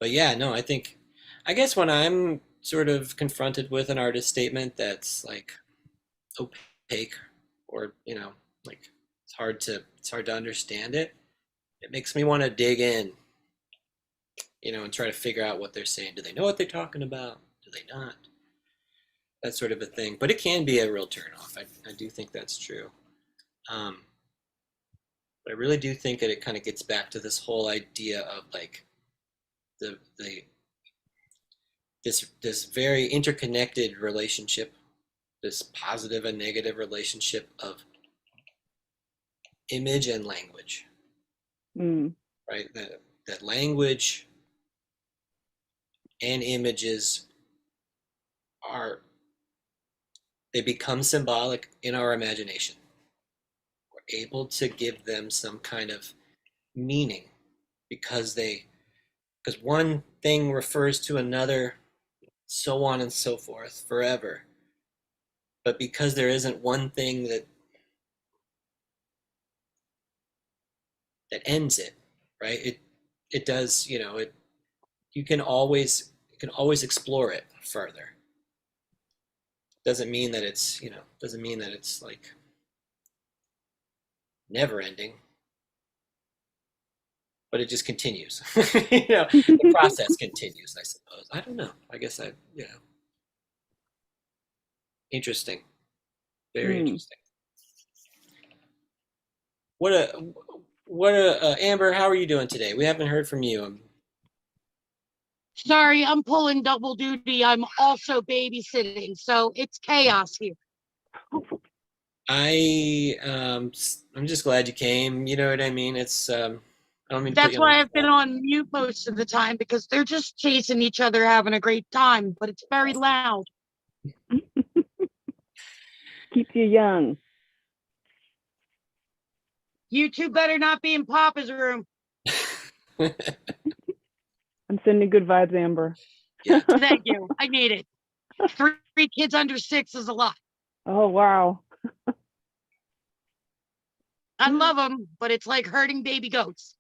yeah, no, I guess when I'm sort of confronted with an artist statement that's like opaque or, like it's hard to understand it, it makes me want to dig in, and try to figure out what they're saying. Do they know what they're talking about? Do they not? That sort of a thing. But it can be a real turnoff. I do think that's true. But I really do think that it kind of gets back to this whole idea of like the this very interconnected relationship, this positive and negative relationship of image and language, Mm. right? That language and images they become symbolic in our imagination. We're able to give them some kind of meaning because one thing refers to another, so on and so forth forever. But because there isn't one thing that ends it, right? It does, you can always explore it further. Doesn't mean that it's like never ending, but it just continues. The process continues, I suppose. I don't know. I guess interesting. Very Mm. interesting. What a Amber, how are you doing today? We haven't heard from you. Sorry, I'm pulling double duty. I'm also babysitting, so it's chaos here. I'm just glad you came. You know what I mean? I don't mean to put That's you on why the I've been spot. on mute most of the time because they're just chasing each other, having a great time, but it's very loud. Keeps you young. You two better not be in Papa's room. I'm sending good vibes, Amber. Yeah. Thank you. I need it. Three kids under 6 is a lot. Oh, wow. I love them, but it's like herding baby goats.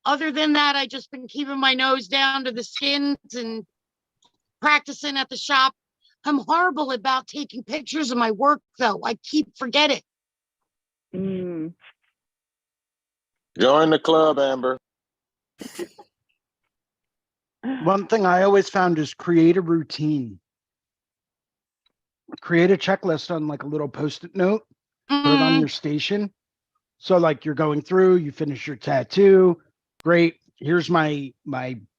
Other than that, I just been keeping my nose down to the skins and practicing at the shop. I'm horrible about taking pictures of my work, though. I keep forgetting. Mm. Join the club, Amber. One thing I always found is create a routine. Create a checklist on like a little post-it note, put it on your station. So like you're going through, you finish your tattoo, great. here's my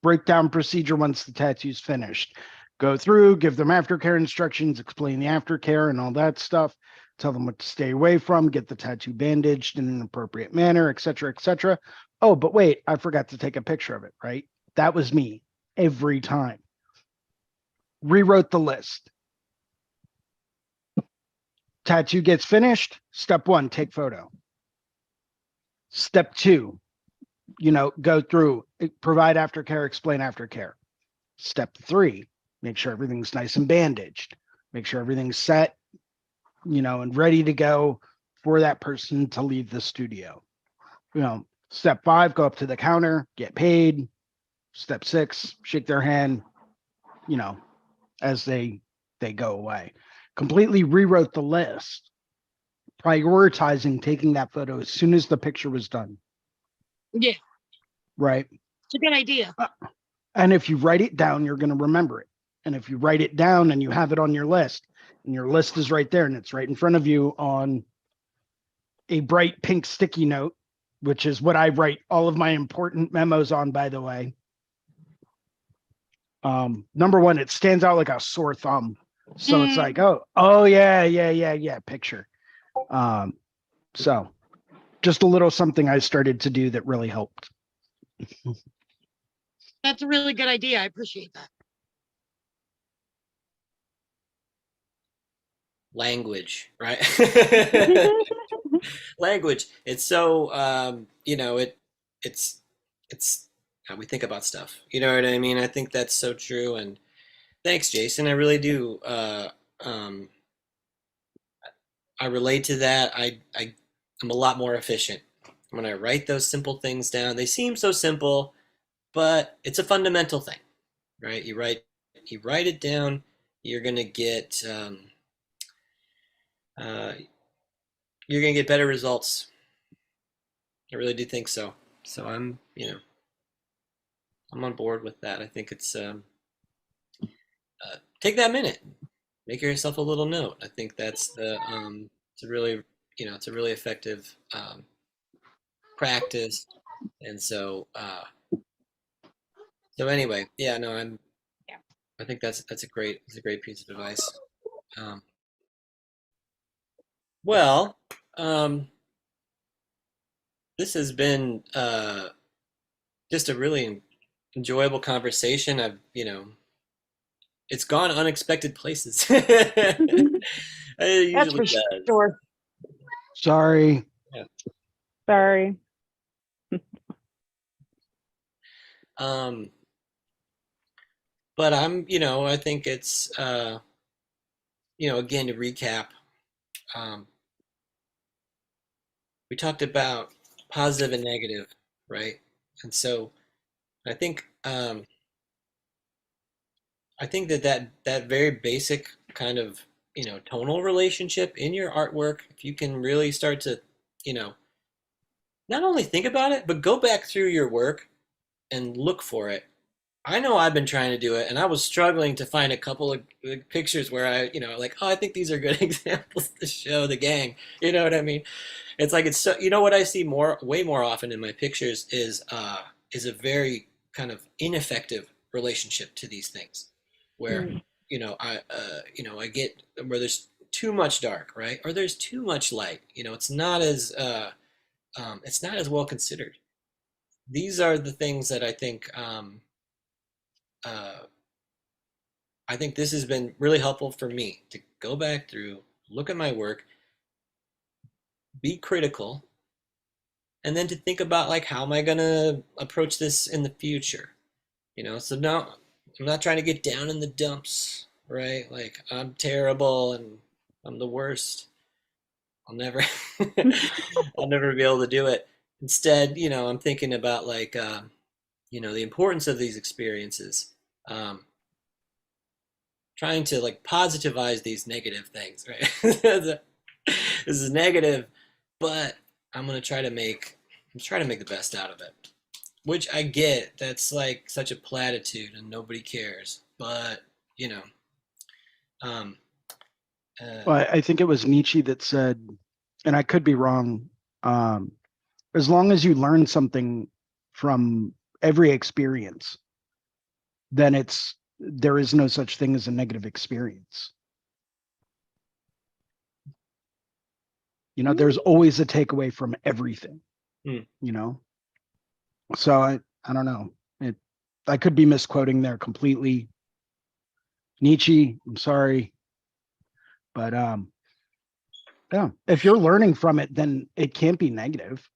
breakdown procedure once the tattoo's finished. Go through, give them aftercare instructions, explain the aftercare and all that stuff, tell them what to stay away from, get the tattoo bandaged in an appropriate manner, etc., etc. Oh, but wait, I forgot to take a picture of it, right? That was me every time. Rewrote the list. Tattoo gets finished. Step 1, take photo. Step 2, go through, provide aftercare, explain aftercare. Step 3, make sure everything's nice and bandaged. Make sure everything's set, and ready to go for that person to leave the studio. Step 5, go up to the counter, get paid. Step 6, shake their hand, as they go away. Completely rewrote the list, prioritizing taking that photo as soon as the picture was done. Yeah, Right. it's a good idea. And if you write it down, you're going to remember it. And if you write it down and you have it on your list, and your list is right there and it's right in front of you on a bright pink sticky note, which is what I write all of my important memos on, by the way. Number one, it stands out like a sore thumb. So it's like, oh yeah, picture. So just a little something I started to do that really helped. That's a really good idea. I appreciate that. Language, right? Language. It's so it's how we think about stuff. You know what I mean? I think that's so true. And thanks, Jason. I really do. Um, I relate to that. I'm a lot more efficient when I write those simple things down. They seem so simple, but it's a fundamental thing, right? You write it down. You're gonna get you're gonna get better results. I really do think so. So I'm on board with that. I think it's take that minute, make yourself a little note. I think that's it's a really it's a really effective practice. And so anyway, yeah, no, I think that's a great piece of advice. Um, well, um, this has been just a really enjoyable conversation. It's gone unexpected places. It That's for usually does. sure. Sorry. Yeah. Sorry. Um, but I think it's, again, to recap, um, we talked about positive and negative, right? And so I think, that very basic kind of, tonal relationship in your artwork, if you can really start to, not only think about it, but go back through your work and look for it. I know I've been trying to do it, and I was struggling to find a couple of pictures where I think these are good examples to show the gang. You know what I mean? It's like it's so. You know what I see way more often in my pictures is a very kind of ineffective relationship to these things, where I get where there's too much dark, right, or there's too much light. It's not as well considered. These are the things that uh, I think this has been really helpful for me to go back through, look at my work, be critical, and then to think about like how am I gonna approach this in the future? So now I'm not trying to get down in the dumps, right? Like I'm terrible and I'm the worst. I'll never I'll never be able to do it. Instead, I'm thinking about like the importance of these experiences. Trying to like positivize these negative things, right? This is negative, but I'm try to make the best out of it. Which I get, that's like such a platitude and nobody cares. But, you know, um, Well, I think it was Nietzsche that said, and I could be wrong, as long as you learn something from every experience, then there is no such thing as a negative experience. You know, there's always a takeaway from everything. Hmm. You know, so I don't know. I could be misquoting there completely. Nietzsche, I'm sorry, but yeah, if you're learning from it, then it can't be negative.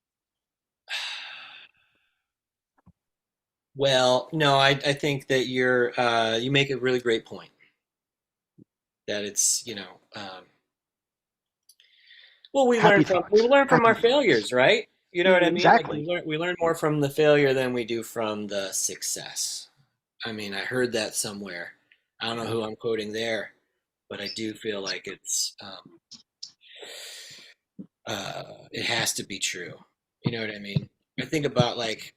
Well, no, I think that you make a really great point. That it's, well, Happy we thoughts, learn from happy our thoughts. failures, right? You know what I mean? Like Exactly. we learn more from the failure than we do from the success. I mean, I heard that somewhere. I don't know who I'm quoting there, but I do feel like it has to be true. You know what I mean? I think about like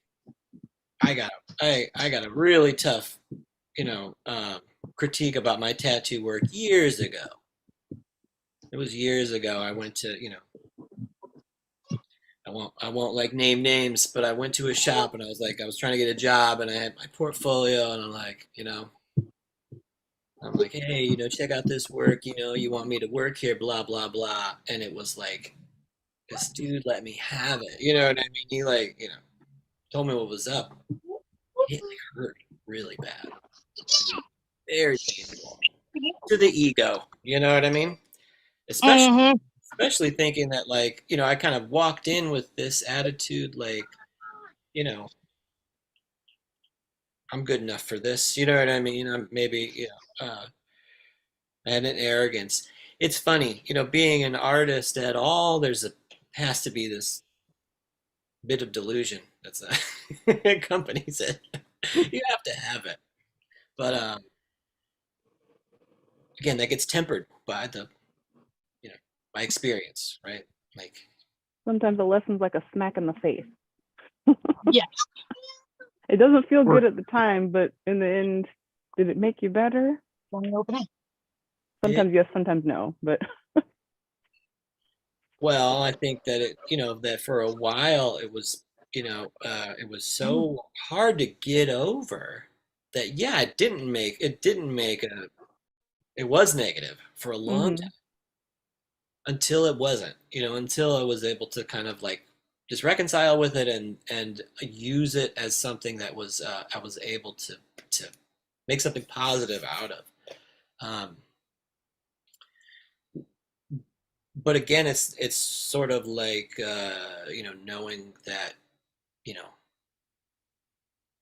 I got a really tough, critique about my tattoo work years ago. It was years ago. I went to, I won't like name names, but I went to a shop and I was trying to get a job and I had my portfolio and I'm like, hey, check out this work, you want me to work here, blah blah blah. And it was like this dude let me have it. You know what I mean? He told me what was up. It like hurt really bad. Very painful. To the ego. You know what I mean? Especially Mm-hmm. especially thinking that I kind of walked in with this attitude you know I'm good enough for this. You know what I mean? I'm maybe, and an arrogance. It's funny, being an artist at all, has to be this bit of delusion that's accompanies it. You have to have it. But again, that gets tempered by you know, by experience, right? Like, Sometimes a lesson's like a smack in the face. Yes. It doesn't feel Or good at the time, but in the end, did it make you better? Let me open it. Sometimes yes, sometimes no. But well, I think that that for a while it was so hard to get over that, yeah, it didn't make it was negative for a long mm-hmm. time until it wasn't, until I was able to kind of like just reconcile with it and use it as something that was I was able to make something positive out of. Um, but again, it's sort of like knowing that you know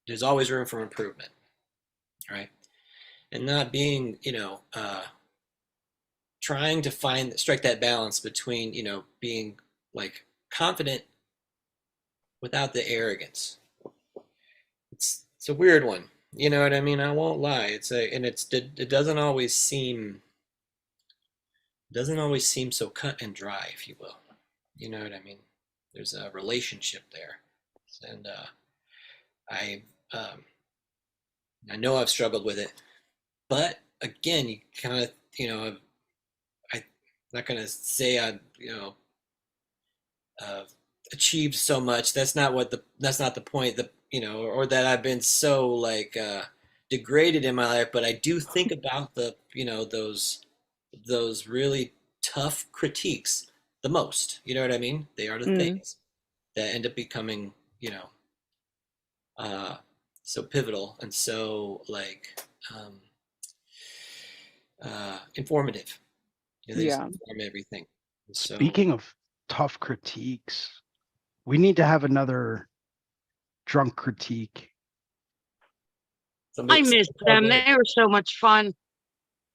there's always room for improvement, right? And not being trying to strike that balance between being like confident without the arrogance. It's a weird one. You know what I mean? I won't lie. It doesn't always seem so cut and dry, if you will. You know what I mean? There's a relationship there, and I um, I know I've struggled with it, but again, you kind of I'm not gonna say I uh, achieved so much. That's not the point. Or that I've been so degraded in my life. But I do think about those really tough critiques the most. You know what I mean? They are the Mm. things that end up becoming uh, so pivotal and so um, informative. They just Yeah. inform everything. So speaking of tough critiques, we need to have another drunk critique. somebody, I miss them. They were so much fun.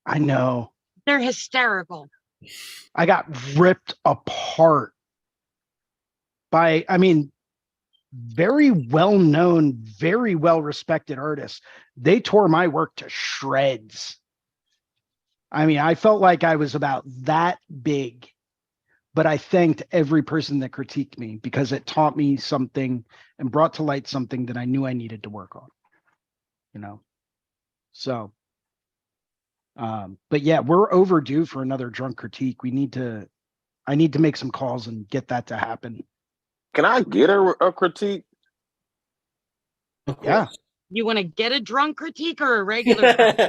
I know. They're hysterical. I got ripped apart by, I mean, very well known, very well respected artists. They tore my work to shreds. I mean, I felt like I was about that big, but I thanked every person that critiqued me because it taught me something and brought to light something that I knew I needed to work on, you know? So, but yeah, we're overdue for another drunk critique. I need to make some calls and get that to happen. Can I get a critique? Of Yeah. course. You want to get a drunk critique or a regular drunk? I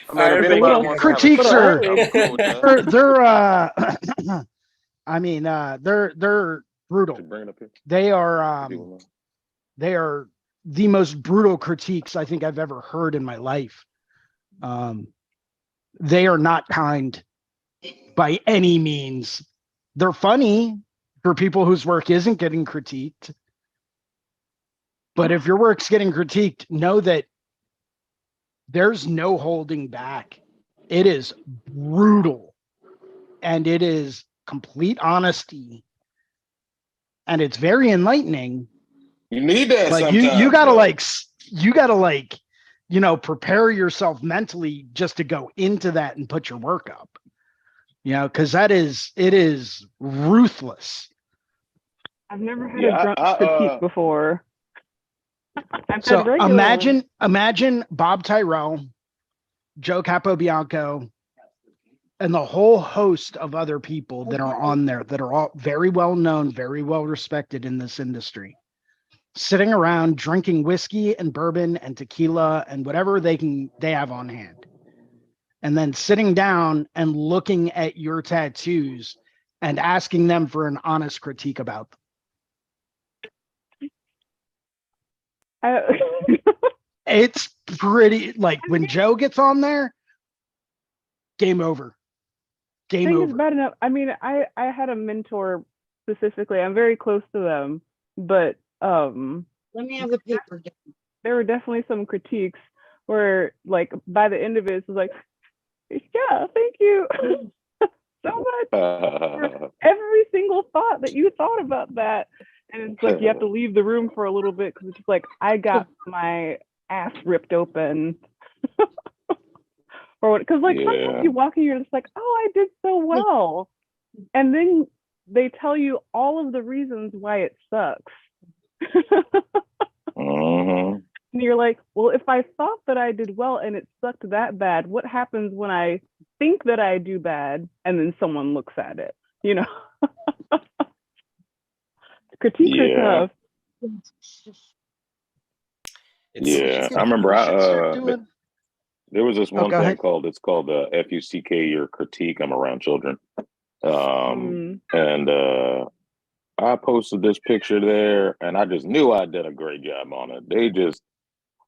All mean, right, if everybody anybody little- give me a wants to have a critiques chat, are- I'm cool with that. they're I mean, they're brutal. Bring it up here. They are If you wanna- they are the most brutal critiques I think I've ever heard in my life. They are not kind by any means. They're funny for people whose work isn't getting critiqued. But if your work's getting critiqued, know that there's no holding back. It is brutal and it is complete honesty. And it's very enlightening. You need that Like sometimes. you gotta though. like, prepare yourself mentally just to go into that and put your work up. Because it is ruthless. I've never had Yeah, a drunk critique before. I've So had regular ones. imagine Bob Tyrell, Joe Capobianco, and the whole host of other people that are on there that are all very well known, very well respected in this industry, sitting around drinking whiskey and bourbon and tequila and whatever they have on hand. And then sitting down and looking at your tattoos and asking them for an honest critique about them. It's pretty, like, when Joe gets on there, game over. Game think over. it's bad enough. I mean, I had a mentor specifically. I'm very close to them, but Let me have the paper. there were definitely some critiques where, like, by the end of it, it's like, yeah, thank you so much for every single thought that you thought about that. And it's like you have to leave the room for a little bit because it's just like I got my ass ripped open. Or what? Because like Yeah. sometimes you walk in, you're just like, oh, I did so well, and then they tell you all of the reasons why it sucks. Mhm. And you're like, well, if I thought that I did well and it sucked that bad, what happens when I think that I do bad and then someone looks at it? Critiques are Yeah. tough. Yeah, I remember there was this one go thing ahead. called FUCK, your critique. I'm around children. Mm. And I posted this picture there and I just knew I did a great job on it.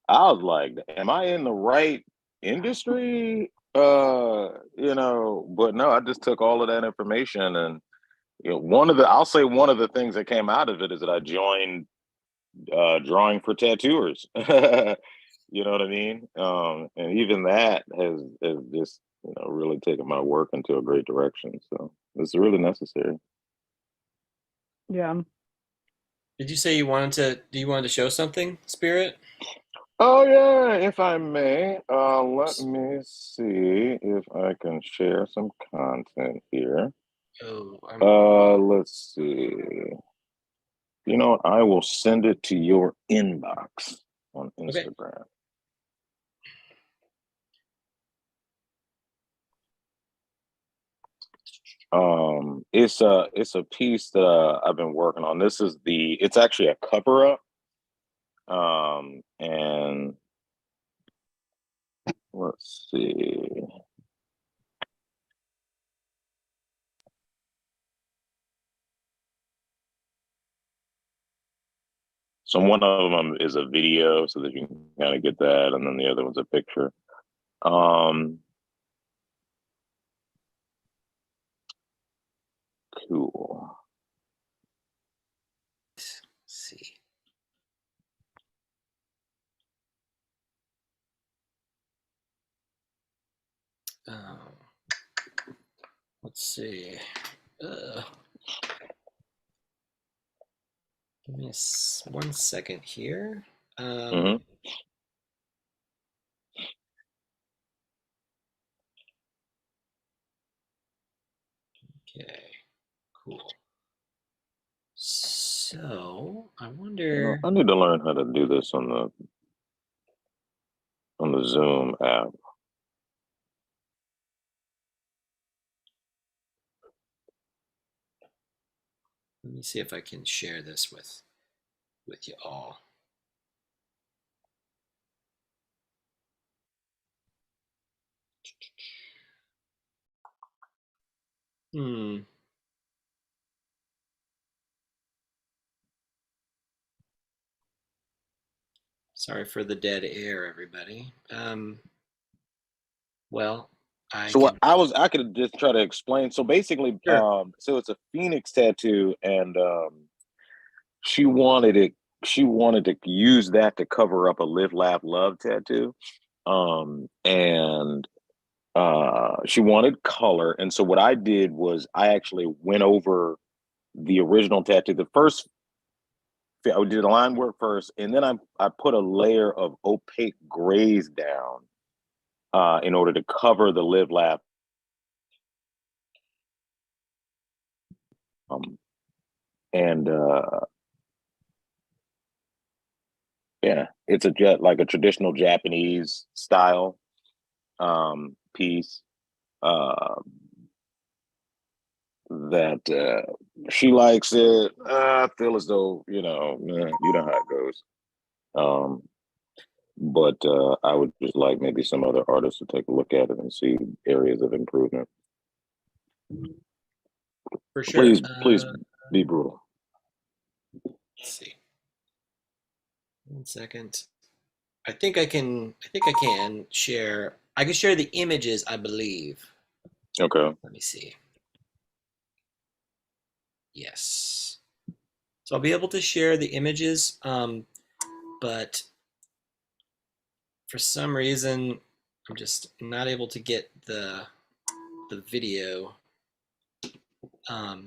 I was like, am I in the right industry? But no, I just took all of that information and one of the things that came out of it is that I joined drawing for tattooers. You know what I mean? And even that has just really taken my work into a great direction. So it's really necessary. Yeah. Did you say you wanted to show something, Spirit? Oh yeah, if I may, let me see if I can share some content here. Let's see. You know what? I will send it to your inbox on Okay. Instagram. It's a piece that I've been working on. It's actually a cover up. And let's see. So one of them is a video so that you can kind of get that, and then the other one's a picture. Cool. Let's see. Let's see. Give me 1 second here. Mhm. Okay, cool. So I wonder. I need to learn how to do this on the Zoom app. Let me see if I can share this with you all. Hmm. Sorry for the dead air, everybody. Well, I So what can. I could just try to explain. So basically, Sure. so it's a phoenix tattoo, and she wanted it. She wanted to use that to cover up a live, laugh, love tattoo. And she wanted color, and so what I did was I actually went over the original tattoo. The first I did the line work first, and then I put a layer of opaque grays down in order to cover the live, laugh. Um, and Yeah, it's a jet like a traditional Japanese style piece uh, that she likes it. I feel as though you know how it goes. Um, but I would just like maybe some other artists to take a look at it and see areas of improvement. For sure. Please be brutal. Let's see. 1 second. I think I can. I think I can share. I can share the images, I believe. Okay. Let me see. Yes. So I'll be able to share the images, but for some reason, I'm just not able to get the video.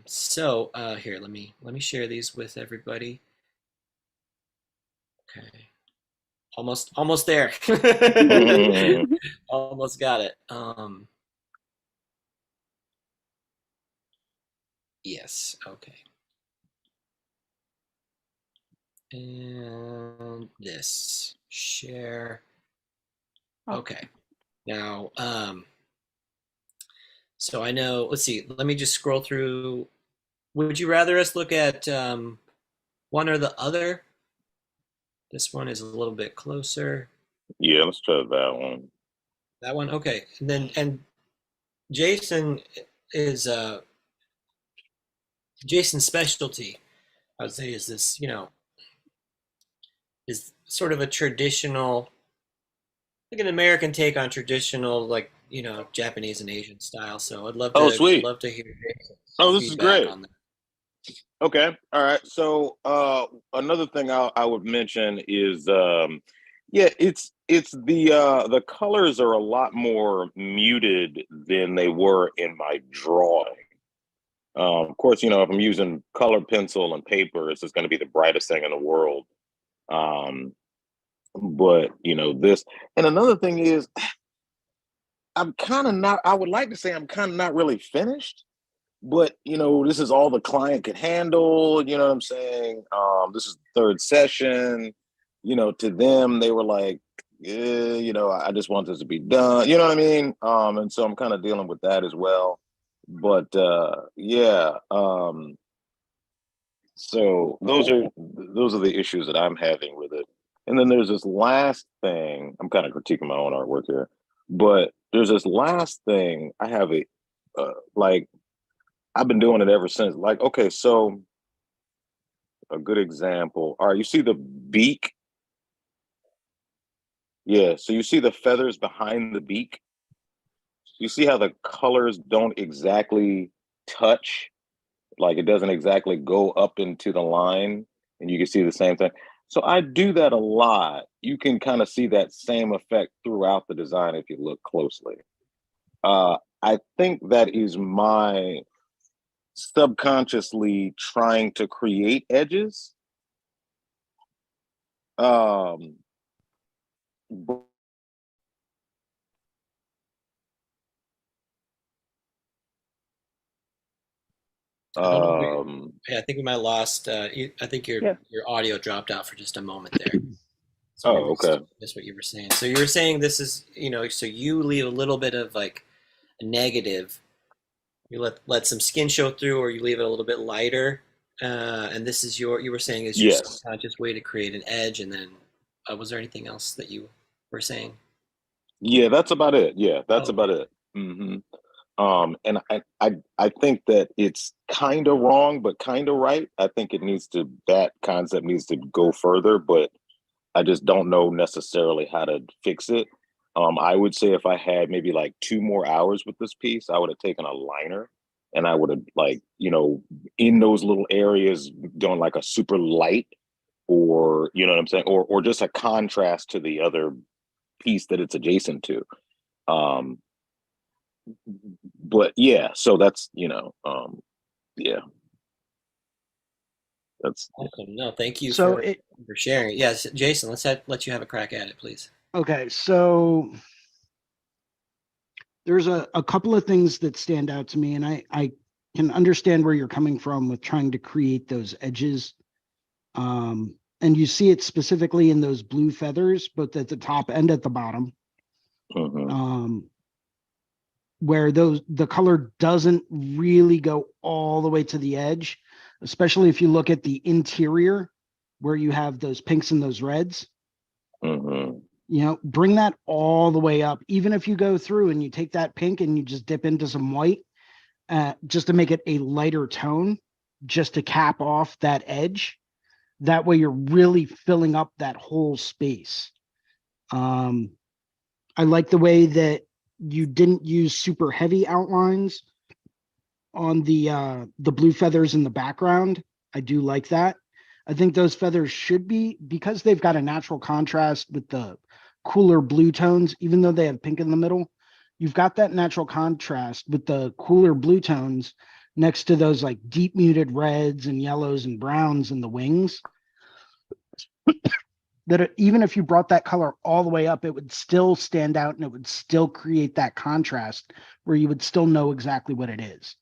So here, let me share these with everybody. Okay, almost there. Almost got it. Yes. Okay. And this share. Okay. Now, so I know. Let's see. Let me just scroll through. Would you rather us look at one or the other? This one is a little bit closer. Yeah, let's try that one. That one, okay. And Jason is Jason's specialty, I would say, is this, is sort of a traditional, like an American take on traditional, like, Japanese and Asian style. So I'd love Oh, to sweet. love to hear Jason's Oh, this is feedback great. on that. Okay. All right. So another thing I would mention is yeah, it's the colors are a lot more muted than they were in my drawing. Of course, if I'm using colored pencil and paper, it's just going to be the brightest thing in the world. Um, but this, and another thing is I'm kind of not, I would like to say I'm kind of not really finished, but this is all the client could handle. You know what I'm saying? This is the third session. To them, they were like, I just want this to be done. You know what I mean? And so I'm kind of dealing with that as well. But yeah, so those are the issues that I'm having with it. And then there's this last thing. I'm kind of critiquing my own artwork here, but there's this last thing. I have a like I've been doing it ever since. Like, okay, so a good example. All right, you see the beak? Yeah, so you see the feathers behind the beak? You see how the colors don't exactly touch? Like it doesn't exactly go up into the line, and you can see the same thing. So I do that a lot. You can kind of see that same effect throughout the design if you look closely. I think that is my subconsciously trying to create edges. Um, but, I don't know. Yeah, I think we might have lost. I think your Yeah. your audio dropped out for just a moment there. So we oh, okay. missed what you were saying. So you were saying this is, so you leave a little bit of like a negative. You let some skin show through, or you leave it a little bit lighter. And this is you were saying is your Yes. subconscious way to create an edge. And then, was there anything else that you were saying? Yeah, that's about it. Yeah, that's Oh, about it. Hmm. And I think that it's kind of wrong, but kind of right. I think that concept needs to go further, but I just don't know necessarily how to fix it. I would say if I had maybe like 2 more hours with this piece, I would have taken a liner and I would have like, in those little areas done like a super light, or you know what I'm saying? Or just a contrast to the other piece that it's adjacent to. Um, but yeah, so that's, yeah, that's Awesome. No, thank you So for sharing it. Yes, Jason, let you have a crack at it, please. okay, so there's a couple of things that stand out to me, and I can understand where you're coming from with trying to create those edges. And you see it specifically in those blue feathers, both at the top and at the bottom, mhm, where the color doesn't really go all the way to the edge, especially if you look at the interior where you have those pinks and those reds. mhm, Bring that all the way up. Even if you go through and you take that pink and you just dip into some white, just to make it a lighter tone, just to cap off that edge. That way you're really filling up that whole space. I like the way that you didn't use super heavy outlines on the blue feathers in the background. I do like that. I think those feathers should be, because they've got a natural contrast with the cooler blue tones, even though they have pink in the middle. You've got that natural contrast with the cooler blue tones next to those like deep muted reds and yellows and browns in the wings. That even if you brought that color all the way up, it would still stand out and it would still create that contrast where you would still know exactly what it is.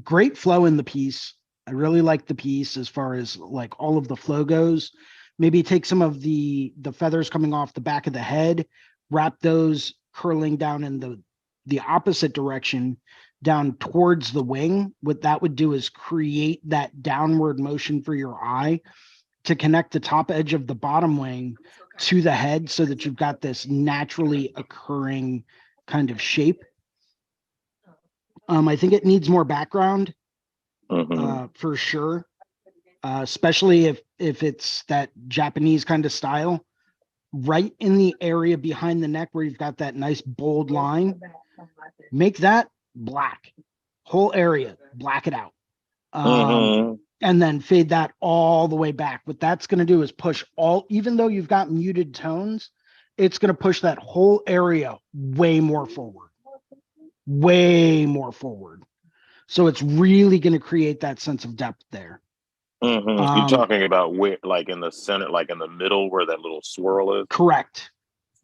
Great flow in the piece. I really like the piece as far as like all of the flow goes. Maybe take some of the feathers coming off the back of the head, wrap those curling down in the opposite direction down towards the wing. What that would do is create that downward motion for your eye to connect the top edge of the bottom wing to the head so that you've got this naturally occurring kind of shape. I think it needs more background for sure, especially if it's that Japanese kind of style. Right in the area behind the neck where you've got that nice bold line, make that black. Whole area, black it out. And then fade that all the way back. What that's going to do is push even though you've got muted tones, it's going to push that whole area way more forward. So it's really going to create that sense of depth there. You're talking about where, like in the center, like in the middle where that little swirl is? Correct.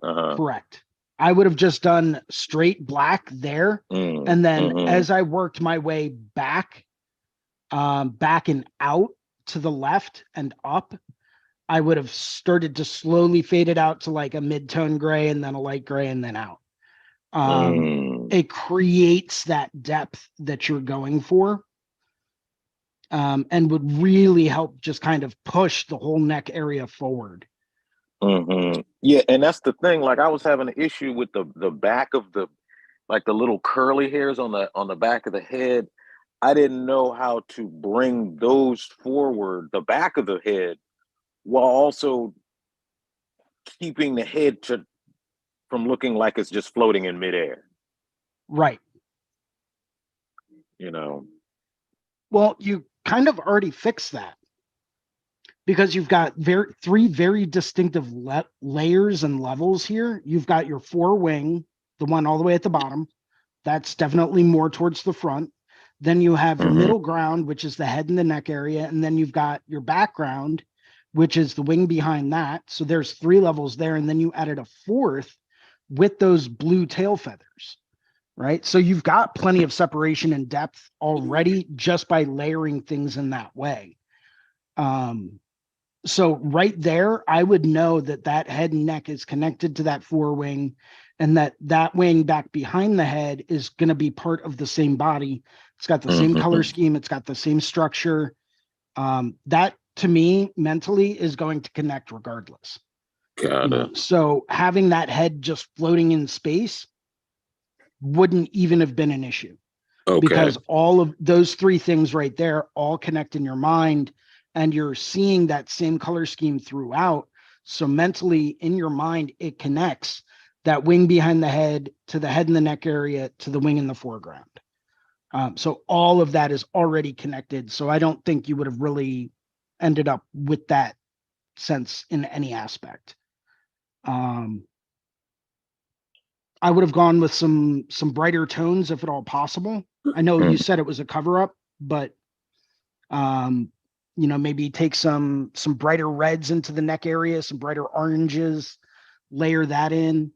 Correct. I would have just done straight black there. And then as I worked my way back and out to the left and up, I would have started to slowly fade it out to like a mid-tone gray and then a light gray and then out. It creates that depth that you're going for, and would really help just kind of push the whole neck area forward. Yeah, and that's the thing. Like I was having an issue with the back of the little curly hairs on the back of the head. I didn't know how to bring those forward, the back of the head, while also keeping the head from looking like it's just floating in midair. Right. Well, you kind of already fixed that because you've got three very distinctive layers and levels here. You've got your forewing, the one all the way at the bottom. That's definitely more towards the front. Then you have your middle ground, which is the head and the neck area. And then you've got your background, which is the wing behind that. So there's 3 levels there. And then you added a 4th with those blue tail feathers, right? So you've got plenty of separation and depth already just by layering things in that way. So right there, I would know that head and neck is connected to that forewing, and that wing back behind the head is going to be part of the same body. It's got the same color scheme. It's got the same structure. That to me mentally is going to connect regardless. Got it. So having that head just floating in space wouldn't even have been an issue. Okay. Because all of those three things right there all connect in your mind, and you're seeing that same color scheme throughout. So mentally in your mind, it connects that wing behind the head to the head and the neck area to the wing in the foreground. So all of that is already connected. So I don't think you would have really ended up with that sense in any aspect. I would have gone with some brighter tones if at all possible. I know you said it was a cover up, but you know, maybe take some brighter reds into the neck area, some brighter oranges, layer that in.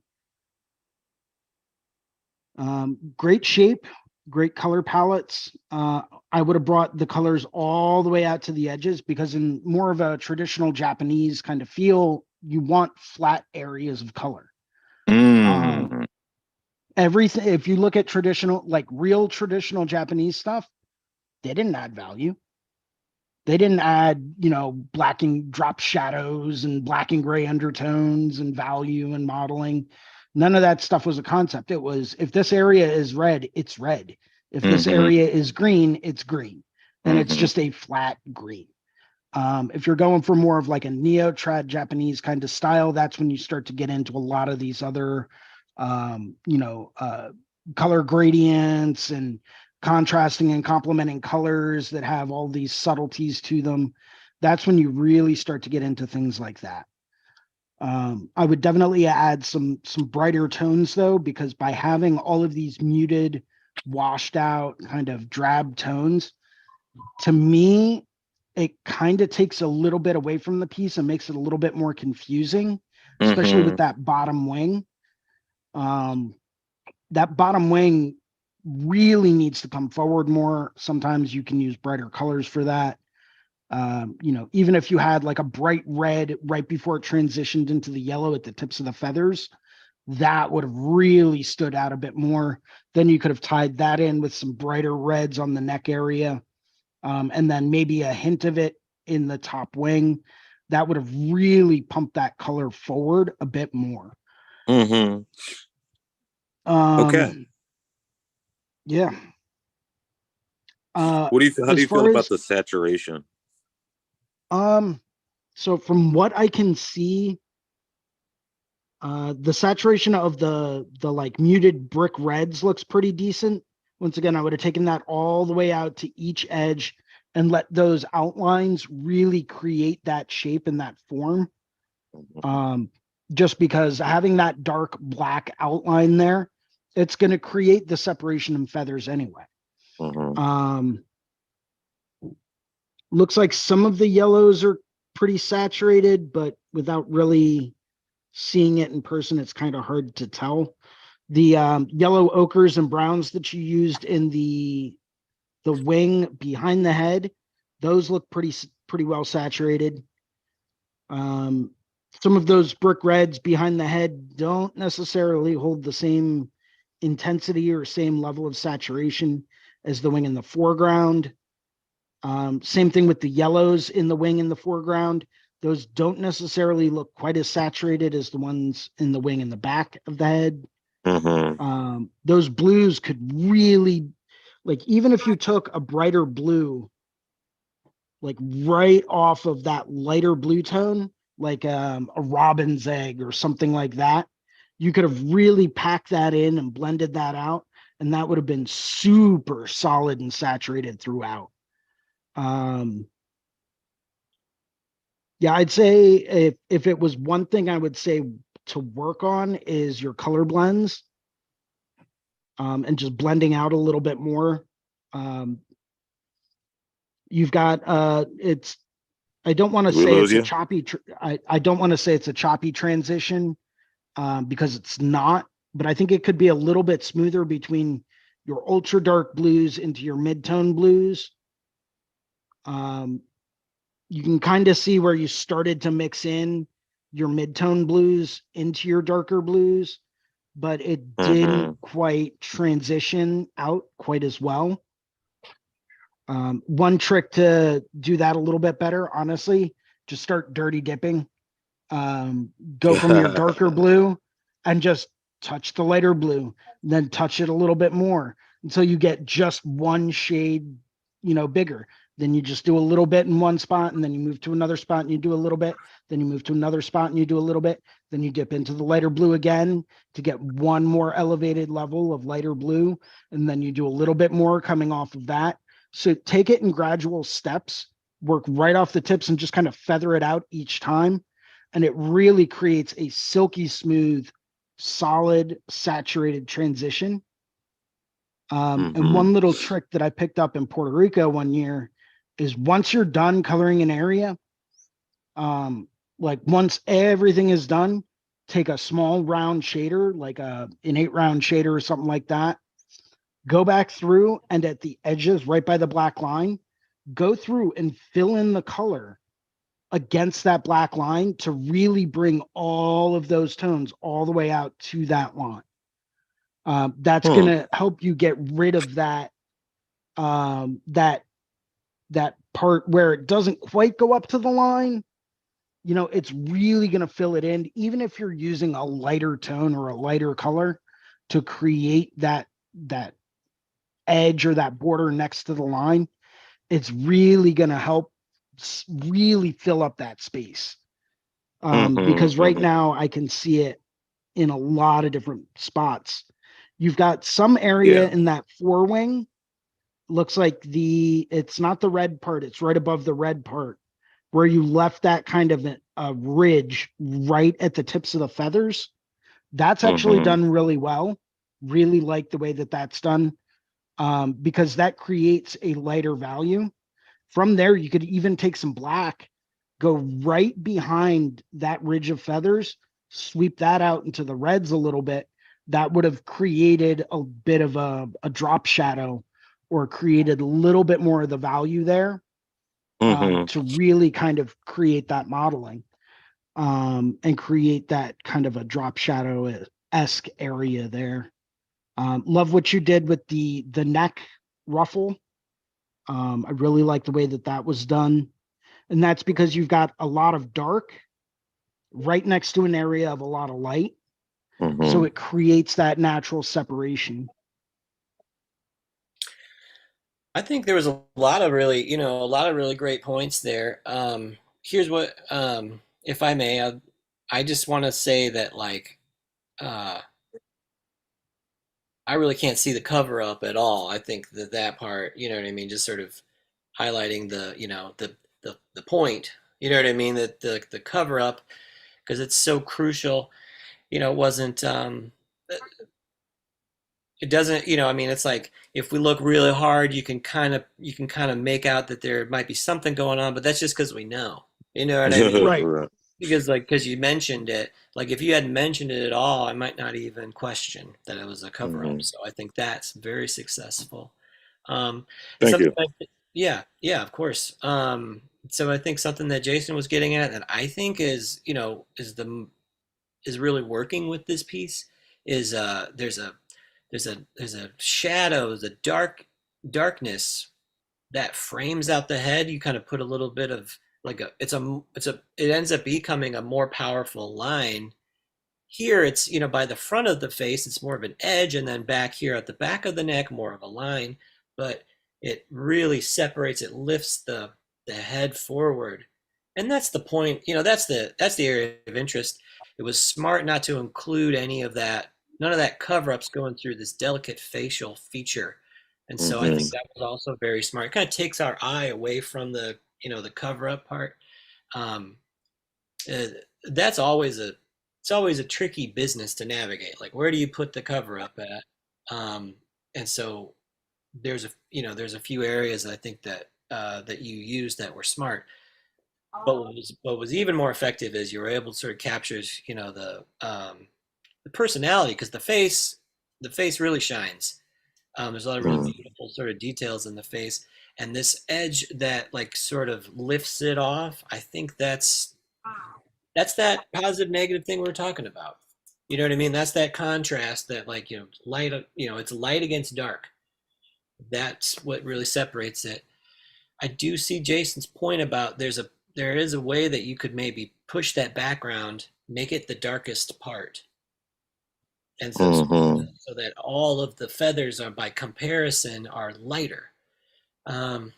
Great shape, great color palettes. I would have brought the colors all the way out to the edges, because in more of a traditional Japanese kind of feel, you want flat areas of color. Everything, if you look at traditional, like real traditional Japanese stuff, they didn't add value. They didn't add, you know, black and drop shadows and black and gray undertones and value and modeling. None of that stuff was a concept. It was, if this area is red, it's red. If this area is green, it's green. And it's just a flat green. If you're going for more of like a neo-trad Japanese kind of style, that's when you start to get into a lot of these other, you know, color gradients and contrasting and complementing colors that have all these subtleties to them. That's when you really start to get into things like that. I would definitely add some brighter tones though, because by having all of these muted, washed out kind of drab tones, to me, it kind of takes a little bit away from the piece and makes it a little bit more confusing, especially with that bottom wing. That bottom wing really needs to come forward more. Sometimes you can use brighter colors for that. You know, even if you had like a bright red right before it transitioned into the yellow at the tips of the feathers, that would have really stood out a bit more. Then you could have tied that in with some brighter reds on the neck area. And then maybe a hint of it in the top wing. That would have really pumped that color forward a bit more. Okay. Yeah. What do you how do you feel about the saturation? So from what I can see, the saturation of the like muted brick reds looks pretty decent. Once again, I would have taken that all the way out to each edge and let those outlines really create that shape and that form. Just because having that dark black outline there, it's going to create the separation in feathers anyway. Looks like some of the yellows are pretty saturated, but without really seeing it in person, it's kind of hard to tell. The yellow ochres and browns that you used in the wing behind the head, those look pretty well saturated. Some of those brick reds behind the head don't necessarily hold the same intensity or same level of saturation as the wing in the foreground. Same thing with the yellows in the wing in the foreground. Those don't necessarily look quite as saturated as the ones in the wing in the back of the head. Those blues could really, like, even if you took a brighter blue, like right off of that lighter blue tone, like a robin's egg or something like that, you could have really packed that in and blended that out, and that would have been super solid and saturated throughout. Yeah, I'd say if it was one thing I would say to work on is your color blends, and just blending out a little bit more. You've got I don't want to say it's a choppy. I don't want to say it's a choppy transition, because it's not. But I think it could be a little bit smoother between your ultra dark blues into your mid-tone blues. You can kind of see where you started to mix in your mid-tone blues into your darker blues, but it didn't quite transition out quite as well. One trick to do that a little bit better, honestly, just start dirty dipping. Go from your darker blue and just touch the lighter blue, then touch it a little bit more until you get just one shade, bigger. Then you just do a little bit in one spot, and then you move to another spot and you do a little bit. Then you move to another spot and you do a little bit. Then you dip into the lighter blue again to get one more elevated level of lighter blue. And then you do a little bit more coming off of that. So take it in gradual steps, work right off the tips and just kind of feather it out each time. And it really creates a silky smooth, solid, saturated transition. And one little trick that I picked up in Puerto Rico one year is once you're done coloring an area, like once everything is done, take a small round shader, like an 8-round shader or something like that, go back through and at the edges right by the black line, go through and fill in the color against that black line to really bring all of those tones all the way out to that line. That's going to help you get rid of that that part where it doesn't quite go up to the line. It's really going to fill it in, even if you're using a lighter tone or a lighter color to create that edge or that border next to the line. It's really going to help really fill up that space. Because right now I can see it in a lot of different spots. You've got some area in that forewing, looks like it's not the red part, it's right above the red part, where you left that kind of a ridge right at the tips of the feathers. That's actually done really well. Really like the way that that's done, because that creates a lighter value. From there, you could even take some black, go right behind that ridge of feathers, sweep that out into the reds a little bit. That would have created a bit of a drop shadow or created a little bit more of the value there, to really kind of create that modeling, and create that kind of a drop shadow-esque area there. Love what you did with the neck ruffle. I really like the way that was done. And that's because you've got a lot of dark right next to an area of a lot of light. So it creates that natural separation. I think there was a lot of really great points there. Here's what, if I may, I just want to say that uh, I really can't see the cover up at all. I think that part, you know what I mean, just sort of highlighting the point, you know what I mean, that the cover up, because it's so crucial. It wasn't it doesn't, I mean, it's like if we look really hard, you can kind of make out that there might be something going on, but that's just because we know. You know what I mean? Right. Because you mentioned it, like if you hadn't mentioned it at all, I might not even question that it was a cover up. So I think that's very successful. And Thank something you. yeah, yeah, of course. So I think something that Jason was getting at that I think is really working with this piece is there's a shadow, there's a darkness that frames out the head. You kind of put a little bit of like it ends up becoming a more powerful line. Here it's, by the front of the face, it's more of an edge, and then back here at the back of the neck, more of a line, but it really separates, it lifts the head forward. And that's the point, that's the area of interest. It was smart not to include any of that, none of that cover-ups going through this delicate facial feature. And so I think that was also very smart. It kind of takes our eye away from the cover-up part. Um, uh, that's always a tricky business to navigate. Like, where do you put the cover up at? And so there's a few areas I think that you used that were smart. But what was even more effective is you were able to sort of capture, the personality, because the face really shines. There's a lot of really beautiful sort of details in the face, and this edge that like sort of lifts it off. I think that's that positive negative thing we are talking about. You know what I mean? That's that contrast that like, light, it's light against dark. That's what really separates it. I do see Jason's point about there is a way that you could maybe push that background, make it the darkest part. and so Mm-hmm. so that all of the feathers are by comparison are lighter. Um,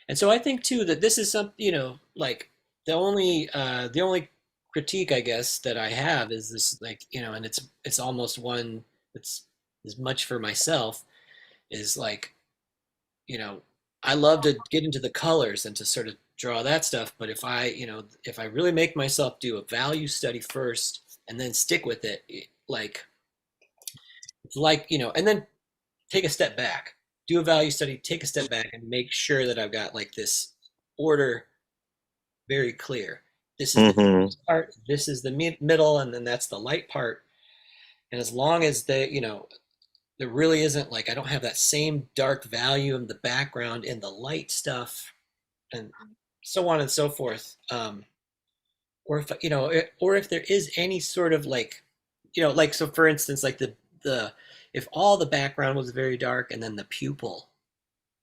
and so I think too that this is some, like the only critique I guess that I have is this, like, and it's almost one that's as much for myself, is like, you know, I love to get into the colors and to sort of draw that stuff, but if I really make myself do a value study first and then stick with it, like it's like, and then take a step back, do a value study, take a step back and make sure that I've got like this order very clear. This is the Mm-hmm. part, this is the middle, and then that's the light part. And as long as there really isn't, like, I don't have that same dark value in the background in the light stuff, and so on and so forth. Or if or if there is any sort of like, like, so for instance, like the if all the background was very dark and then the pupil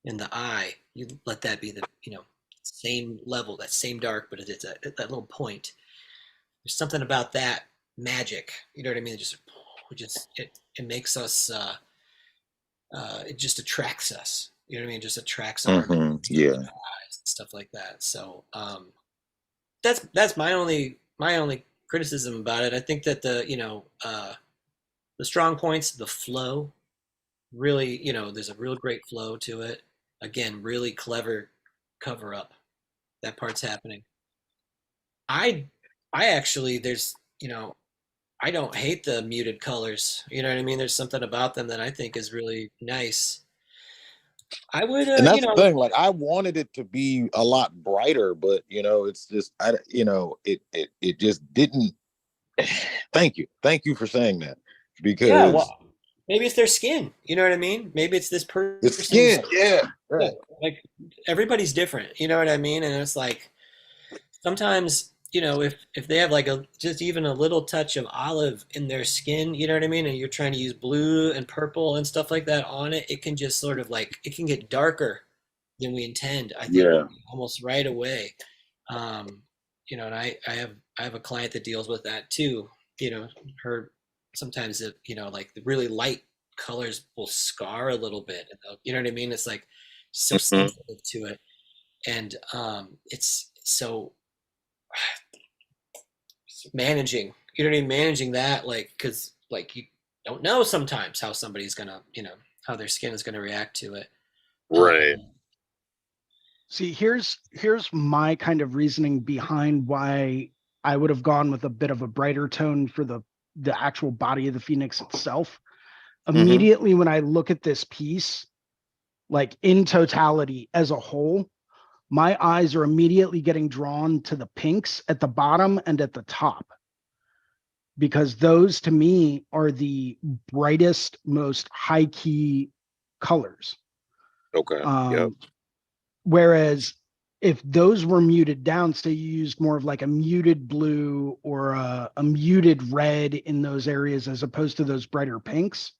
in the eye, you let that be the same level, that same dark, but it's that little point. There's something about that magic. You know what I mean? It makes us. It just attracts us. You know what I mean? It just attracts our Mm-hmm. Yeah. eyes and stuff like that. So that's my only criticism about it. I think that the strong points, the flow, really, there's a real great flow to it. Again, really clever cover up. That part's happening. I I actually there's I don't hate the muted colors. You know what I mean? There's something about them that I think is really nice. I would And that's the thing. Like, I wanted it to be a lot brighter, but it's just it just didn't. Thank you for saying that, yeah, because well, maybe it's their skin. You know what I mean? Maybe it's this the person's, skin. Yeah. yeah, Right. like everybody's different. You know what I mean? And it's like sometimes, if they have like a just even a little touch of olive in their skin, you know what I mean, and you're trying to use blue and purple and stuff like that on it, it can just sort of like it can get darker than we intend, I think, Yeah. almost right away. um and I have a client that deals with that too. Her sometimes, if like the really light colors will scar a little bit, and you know what I mean, it's like so Mm-hmm. sensitive to it. And it's so managing, what I mean, managing that, like, because like you don't know sometimes how somebody's gonna, how their skin is gonna react to it. um, Right. See, here's my kind of reasoning behind why I would have gone with a bit of a brighter tone for the actual body of the Phoenix itself. Mm-hmm. Immediately when I look at this piece, like in totality as a whole, my eyes are immediately getting drawn to the pinks at the bottom and at the top, because those to me are the brightest, most high key colors. Okay. Yep. Um, Whereas if those were muted down, say you used more of like a muted blue or a muted red in those areas as opposed to those brighter pinks,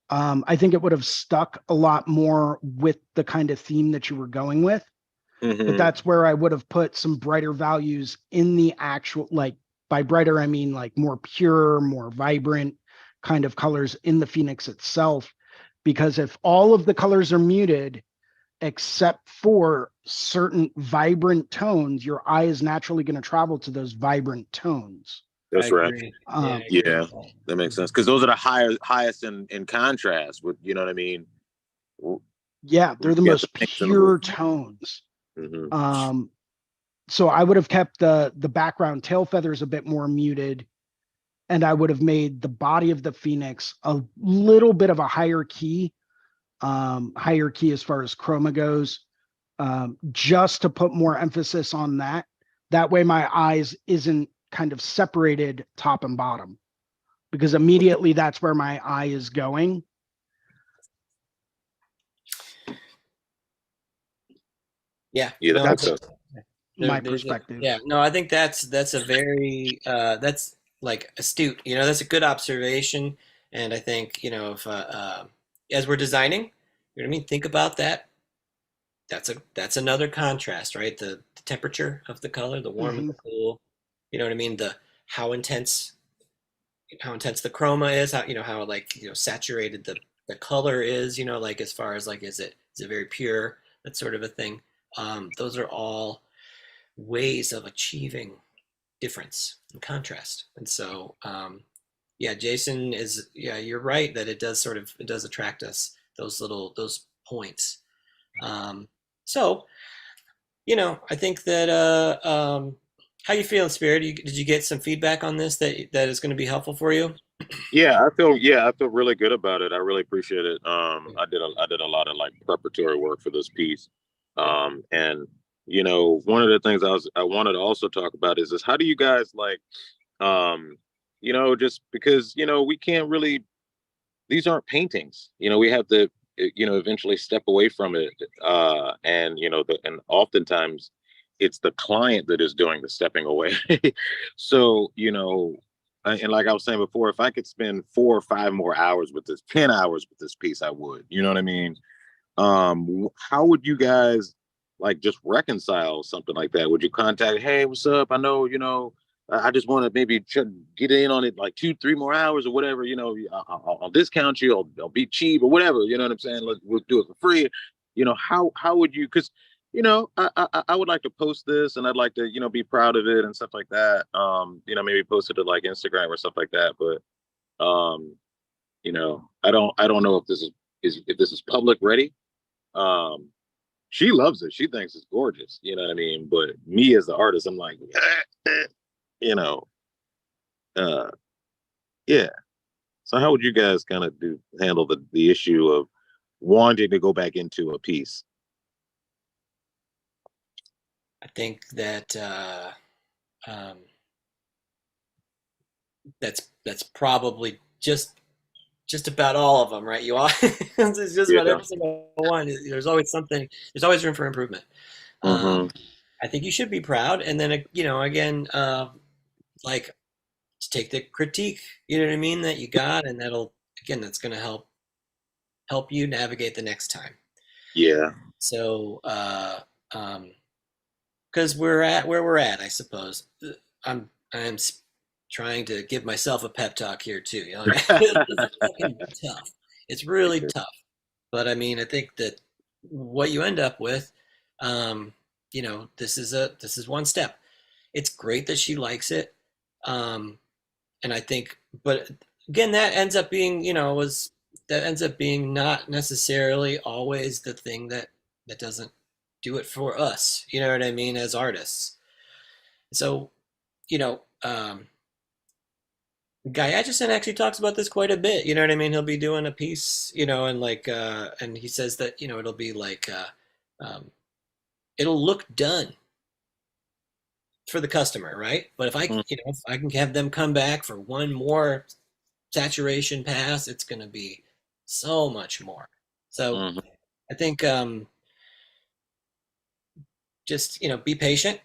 I think it would have stuck a lot more with the kind of theme that you were going with. But Mm-hmm. that's where I would have put some brighter values in the actual, like, by brighter, I mean like more pure, more vibrant kind of colors in the Phoenix itself. Because if all of the colors are muted, except for certain vibrant tones, your eye is naturally going to travel to those vibrant tones. I That's right. agree. Yeah, I agree Yeah, with that. that makes sense, because those are the highest in contrast with, you know what I mean. Yeah, they're the Yeah, the most pinks and the blue. pure tones. Mm-hmm. So I would have kept the background tail feathers a bit more muted, and I would have made the body of the Phoenix a little bit of a higher key as far as chroma goes, just to put more emphasis on that. That way my eyes isn't kind of separated top and bottom, because immediately that's where my eye is going. Yeah, Yeah, that no, makes That's sense. my there's a, perspective. yeah, no, I think that's a very that's like astute. That's a good observation. And I think, if as we're designing, you know what I mean, think about that. That's another contrast, right? The temperature of the color, the warm and Mhm. the cool. You know what I mean? The how intense how intense the chroma is, how how like saturated the color is, like as far as like is it very pure, that sort of a thing. Those are all ways of achieving difference and contrast. And so yeah, Jason is, yeah, you're right that it does attract us, those points. Um, so I think that how you feeling, Spirit? Did you get some feedback on this that is going to be helpful for you? I feel really good about it. I really appreciate it. I did a lot of like preparatory work for this piece. And one of the things I wanted to also talk about is how do you guys like just because we can't really, these aren't paintings. We have to eventually step away from it. And and oftentimes it's the client that is doing the stepping away. So and like I was saying before, if I could spend 4 or 5 more hours with this, 10 hours with this piece, I would. You know what I mean? How would you guys like just reconcile something like that? Would you contact, hey, what's up? I know, I just want to maybe get in on it like 2, 3 more hours or whatever. I'll discount you. I'll be cheap or whatever. You know what I'm saying? We'll do it for free. How would you? Because I would like to post this and I'd like to be proud of it and stuff like that. Maybe post it to like Instagram or stuff like that. But I don't know if this is public ready. Um, she loves it. She thinks it's gorgeous. You know what I mean? But me as the artist, I'm like, you know, uh, yeah. So how would you guys kind of handle the issue of wanting to go back into a piece? I think that um, that's probably just about all of them, right? You all it's just about Yeah. every single one. There's always something. There's always room for improvement. Mm-hmm. I think you should be proud, and then again, like to take the critique, you know what I mean, that you got, and that's going to help you navigate the next time. Yeah. So, because we're at where we're at, I suppose. I'm trying to give myself a pep talk here too. It's fucking tough. It's really tough. But I mean, I think that what you end up with, um, this is one step. It's great that she likes it, and I think, but again, that ends up being not necessarily always the thing that doesn't do it for us. You know what I mean, as artists. So, you know, um, Guy Aitchison actually talks about this quite a bit. You know what I mean? He'll be doing a piece, and like, and he says that it'll be like, um, it'll look done for the customer, right? But if I can have them come back for one more saturation pass, it's going to be so much more. So Mm-hmm. I think just be patient,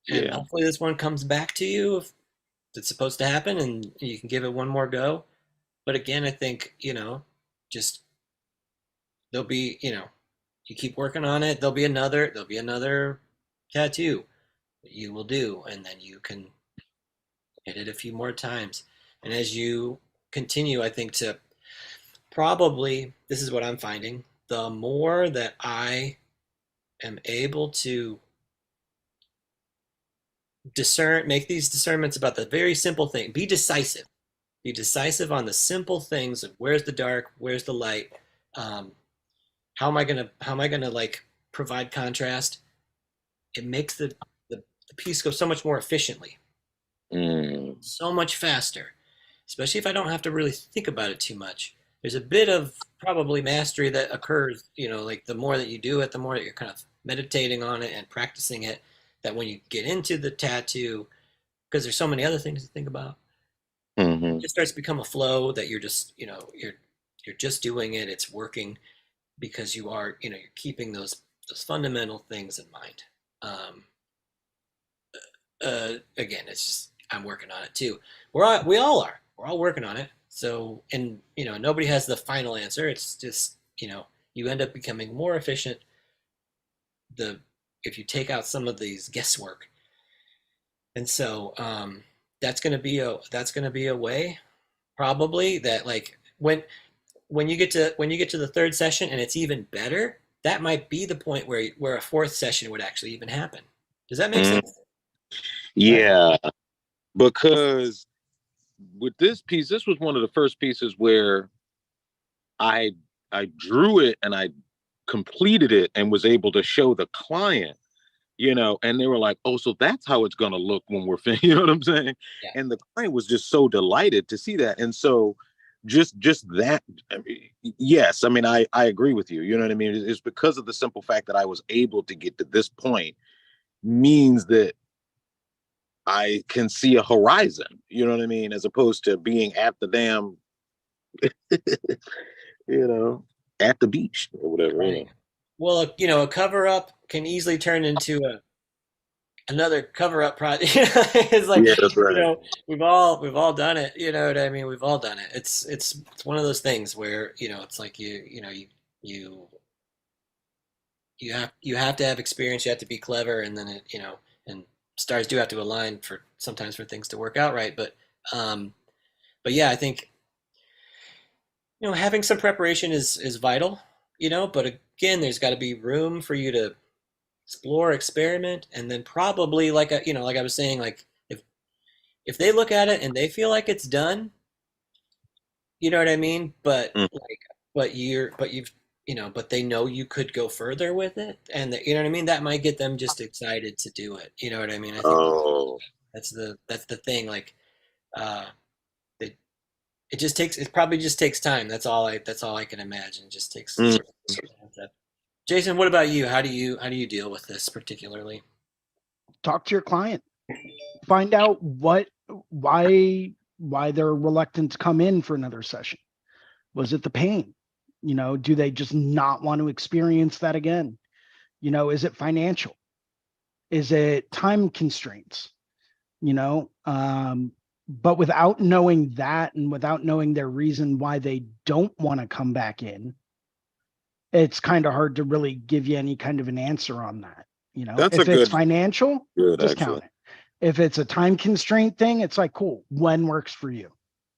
and Yeah. hopefully this one comes back to you if it's supposed to happen, and you can give it one more go. But again, I think just there'll be you keep working on it. There'll be another tattoo that you will do, and then you can hit it a few more times. And as you continue, I think to probably, this is what I'm finding, the more that I am able to make these discernments about the very simple thing, be decisive on the simple things of where's the dark, where's the light, um, how am I gonna like provide contrast. It makes the piece go so much more efficiently, Mm. so much faster, especially if I don't have to really think about it too much. There's a bit of probably mastery that occurs, like the more that you do it, the more that you're kind of meditating on it and practicing it, that when you get into the tattoo, because there's so many other things to think about, Mm-hmm. it starts to become a flow that you're just, you're just doing it. It's working because you're keeping those fundamental things in mind. Um, Again, it's just I'm working on it too. We all are. We're all working on it. So, and nobody has the final answer. It's just you end up becoming more efficient. The If you take out some of these guesswork, and so that's gonna be a way probably that like when you get to the third session and it's even better, that might be the point where a fourth session would actually even happen. Does that make Mm, sense? yeah, because with this piece, this was one of the first pieces where I I drew it and I completed it and was able to show the client, and they were like, "Oh, so that's how it's gonna look when we're finished." You know what I'm saying? Yeah. And the client was just so delighted to see that. And so, just that, I mean, yes, I mean, I agree with you. You know what I mean? It's because of the simple fact that I was able to get to this point means that I can see a horizon. You know what I mean? As opposed to being at the damn, you know, at the beach or whatever. Right. Well, you know, a cover up can easily turn into another cover up project. It's like, Yeah, that's you right. know, we've all done it. You know what I mean? We've all done it. It's one of those things where, you know, it's like you you have to have experience, you have to be clever, and then you know, and stars do have to align for sometimes for things to work out right. Um but yeah, I think, you know, having some preparation is vital, you know, but again, there's got to be room for you to explore, experiment, and then probably like you know, like I was saying, like if they look at it and they feel like it's done, you know what I mean? But Mm. like, but you've, you know, but they know you could go further with it, and you know what I mean. That might get them just excited to do it. You know what I mean? I think Oh, that's the thing. Like, it it just takes it probably just takes time. That's all I can imagine. It just takes. mm. Jason, what about you? How do you deal with this particularly? Talk to your client. Find out why they're reluctant to come in for another session. Was it the pain? You know, do they just not want to experience that again? You know, is it financial? Is it time constraints? You know, but without knowing that and without knowing their reason why they don't want to come back in, it's kind of hard to really give you any kind of an answer on that. You know, That's a if it's good, financial, actually. discount it. If it's a time constraint thing, it's like, cool, when works for you?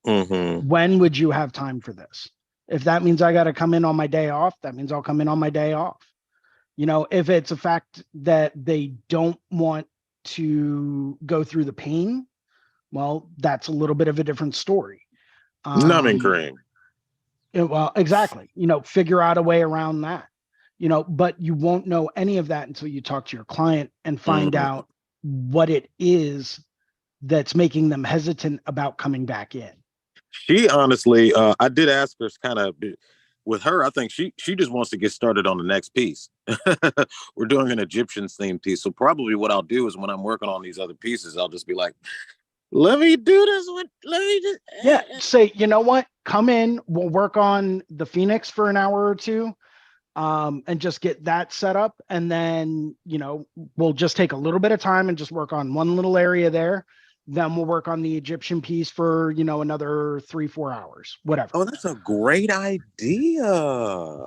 Mm-hmm. When would you have time for this? If that means I got to come in on my day off, that means I'll come in on my day off. You know, if it's a fact that they don't want to go through the pain, well, that's a little bit of a different story. Numbing cream. Well, exactly. You know, figure out a way around that. You know, but you won't know any of that until you talk to your client and find Mm. out what it is that's making them hesitant about coming back in. She honestly, I did ask her kind of with her. I think she just wants to get started on the next piece. We're doing an Egyptian theme piece, so probably what I'll do is when I'm working on these other pieces, I'll just be like, "Let me do this one. Let me just." Yeah, say, you know what? Come in. We'll work on the Phoenix for an hour or two, and just get that set up. And then, you know, we'll just take a little bit of time and just work on one little area there. Then we'll work on the Egyptian piece for, you know, another 3-4 hours, whatever. Oh, that's a great idea.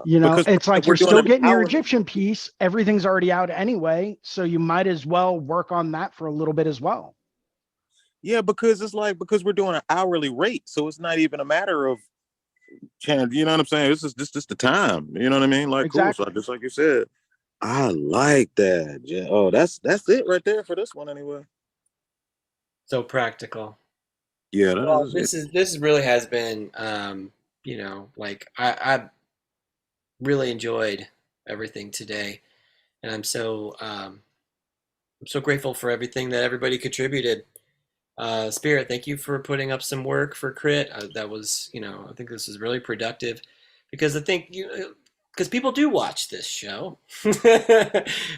You know, Because it's like we're you're doing still an getting your hour. Egyptian piece. Everything's already out anyway. So you might as well work on that for a little bit as well. Yeah, because it's like because we're doing an hourly rate, so it's not even a matter of chance. You know what I'm saying? This is just the time. You know what I mean? Like, cool. So Exactly. just like you said, I like that. Yeah. Oh, that's it right there for this one anyway. So practical. Yeah, Well, that is it. this really has been, you know, like I really enjoyed everything today, and I'm so grateful for everything that everybody contributed. Spirit, thank you for putting up some work for Crit. That was, you know, I think this is really productive because I think you because people do watch this show,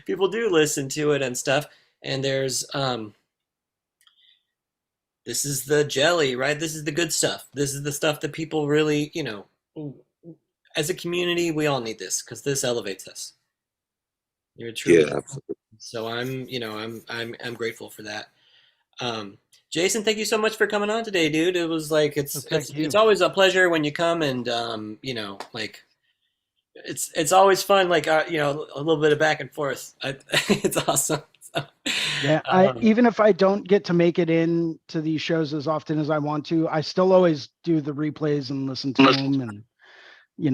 people do listen to it and stuff, and there's this is the jelly, right? This is the good stuff. This is the stuff that people really, you know, as a community, we all need this because this elevates us. You're truly, Yeah. so I'm, you know, I'm grateful for that. Um, Jason, thank you so much for coming on today, dude. It was like So thank it's you. always a pleasure when you come and you know, like it's always fun, like you know, a little bit of back and forth. It's awesome. Yeah, even if I don't get to make it in to these shows as often as I want to, I still always do the replays and listen to them. And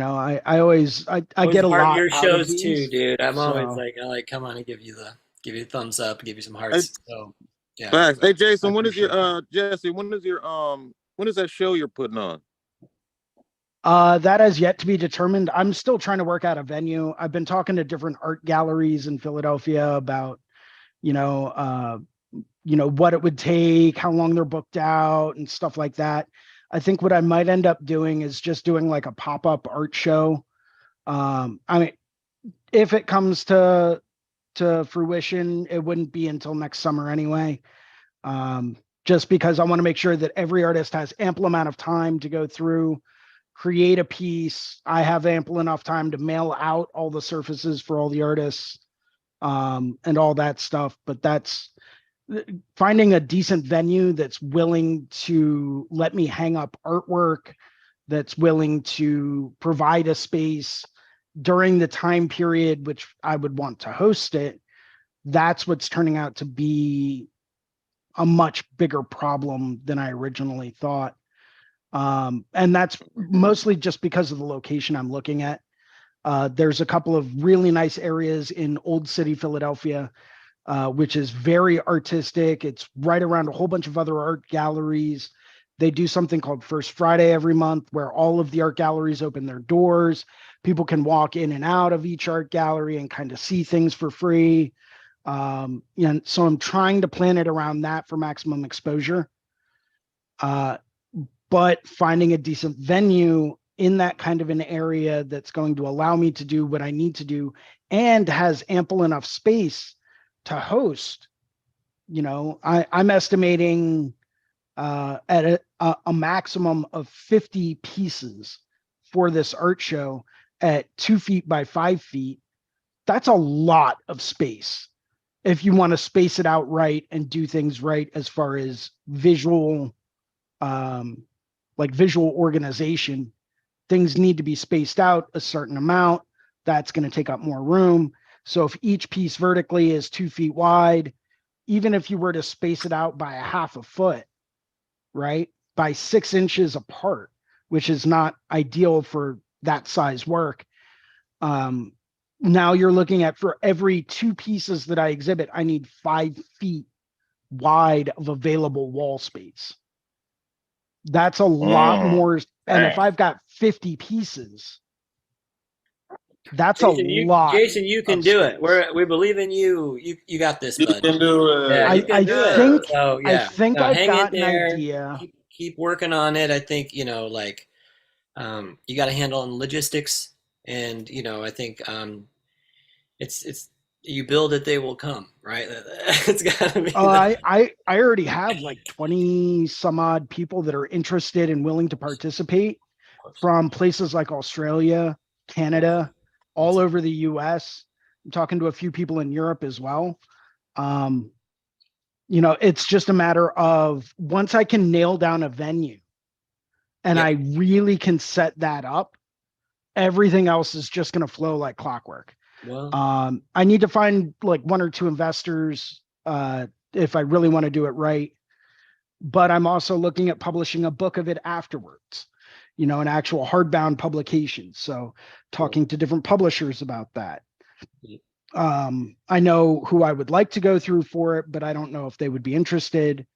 I always get a heart lot your out of shows too, these. dude. I'm always So like, come on and give you a thumbs up, give you some Hey, hearts. So yeah, facts. Hey I Jason, when is your appreciate that. Jesse, when is that show you're putting on? That has yet to be determined. I'm still trying to work out a venue. I've been talking to different art galleries in Philadelphia about, you know, uh, what it would take, how long they're booked out, and stuff like that. I think what I might end up doing is just doing like a pop-up art show. I mean, if it comes to fruition, it wouldn't be until next summer anyway. Just because I want to make sure that every artist has ample amount of time to go through, create a piece. I have ample enough time to mail out all the surfaces for all the artists, and all that stuff. But that's finding a decent venue that's willing to let me hang up artwork, that's willing to provide a space during the time period which I would want to host it. That's what's turning out to be a much bigger problem than I originally thought. And that's mostly just because of the location I'm looking at. There's a couple of really nice areas in Old City, Philadelphia, which is very artistic. It's right around a whole bunch of other art galleries. They do something called First Friday every month where all of the art galleries open their doors. People can walk in and out of each art gallery and kind of see things for free. And so I'm trying to plan it around that for maximum exposure. But finding a decent venue in that kind of an area that's going to allow me to do what I need to do and has ample enough space to host, I'm estimating at a maximum of 50 pieces for this art show at 2 feet by 5 feet. That's a lot of space if you want to space it out right and do things right as far as visual, like visual organization. Things need to be spaced out a certain amount. That's going to take up more room. So if each piece vertically is 2 feet wide, even if you were to space it out by a half a foot, right, by 6 inches apart, which is not ideal for that size work. Now you're looking at, for every two pieces that I exhibit, I need 5 feet wide of available wall space. That's a lot more. And if I've got 50 pieces, that's a lot. Jason, you can do it. We believe in you. You got this, You bud. can do it. Yeah, you can do it. So I yeah, think no, I've hang in got an there. idea. Keep working on it. I think you got to handle on logistics, and I think it's you build it, they will come, right? It's got to be. I already have like 20 some odd people that are interested and willing to participate from places like Australia, Canada, all over the US. I'm talking to a few people in Europe as well. It's just a matter of, once I can nail down a venue and I really can set that up, everything else is just going to flow like clockwork. Well, I need to find like one or two investors if I really want to do it right. But I'm also looking at publishing a book of it afterwards, an actual hardbound publication. So talking to different publishers about that. I know who I would like to go through for it, but I don't know if they would be interested.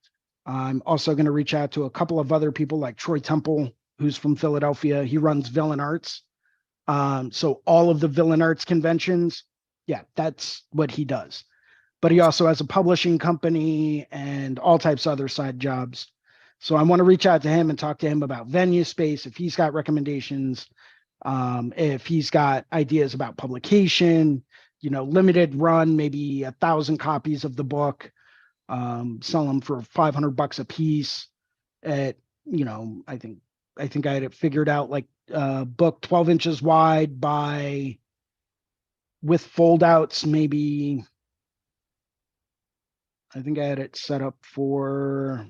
I'm also going to reach out to a couple of other people like Troy Temple, who's from Philadelphia. He runs Villain Arts. So all of the Villain Arts conventions, that's what he does. But he also has a publishing company and all types of other side jobs. So I want to reach out to him and talk to him about venue space, if he's got recommendations, if he's got ideas about publication, limited run, maybe 1,000 copies of the book, sell them for $500 a piece at, I think I had it figured out, like book 12 inches wide by, with fold outs, maybe, I think I had it set up for,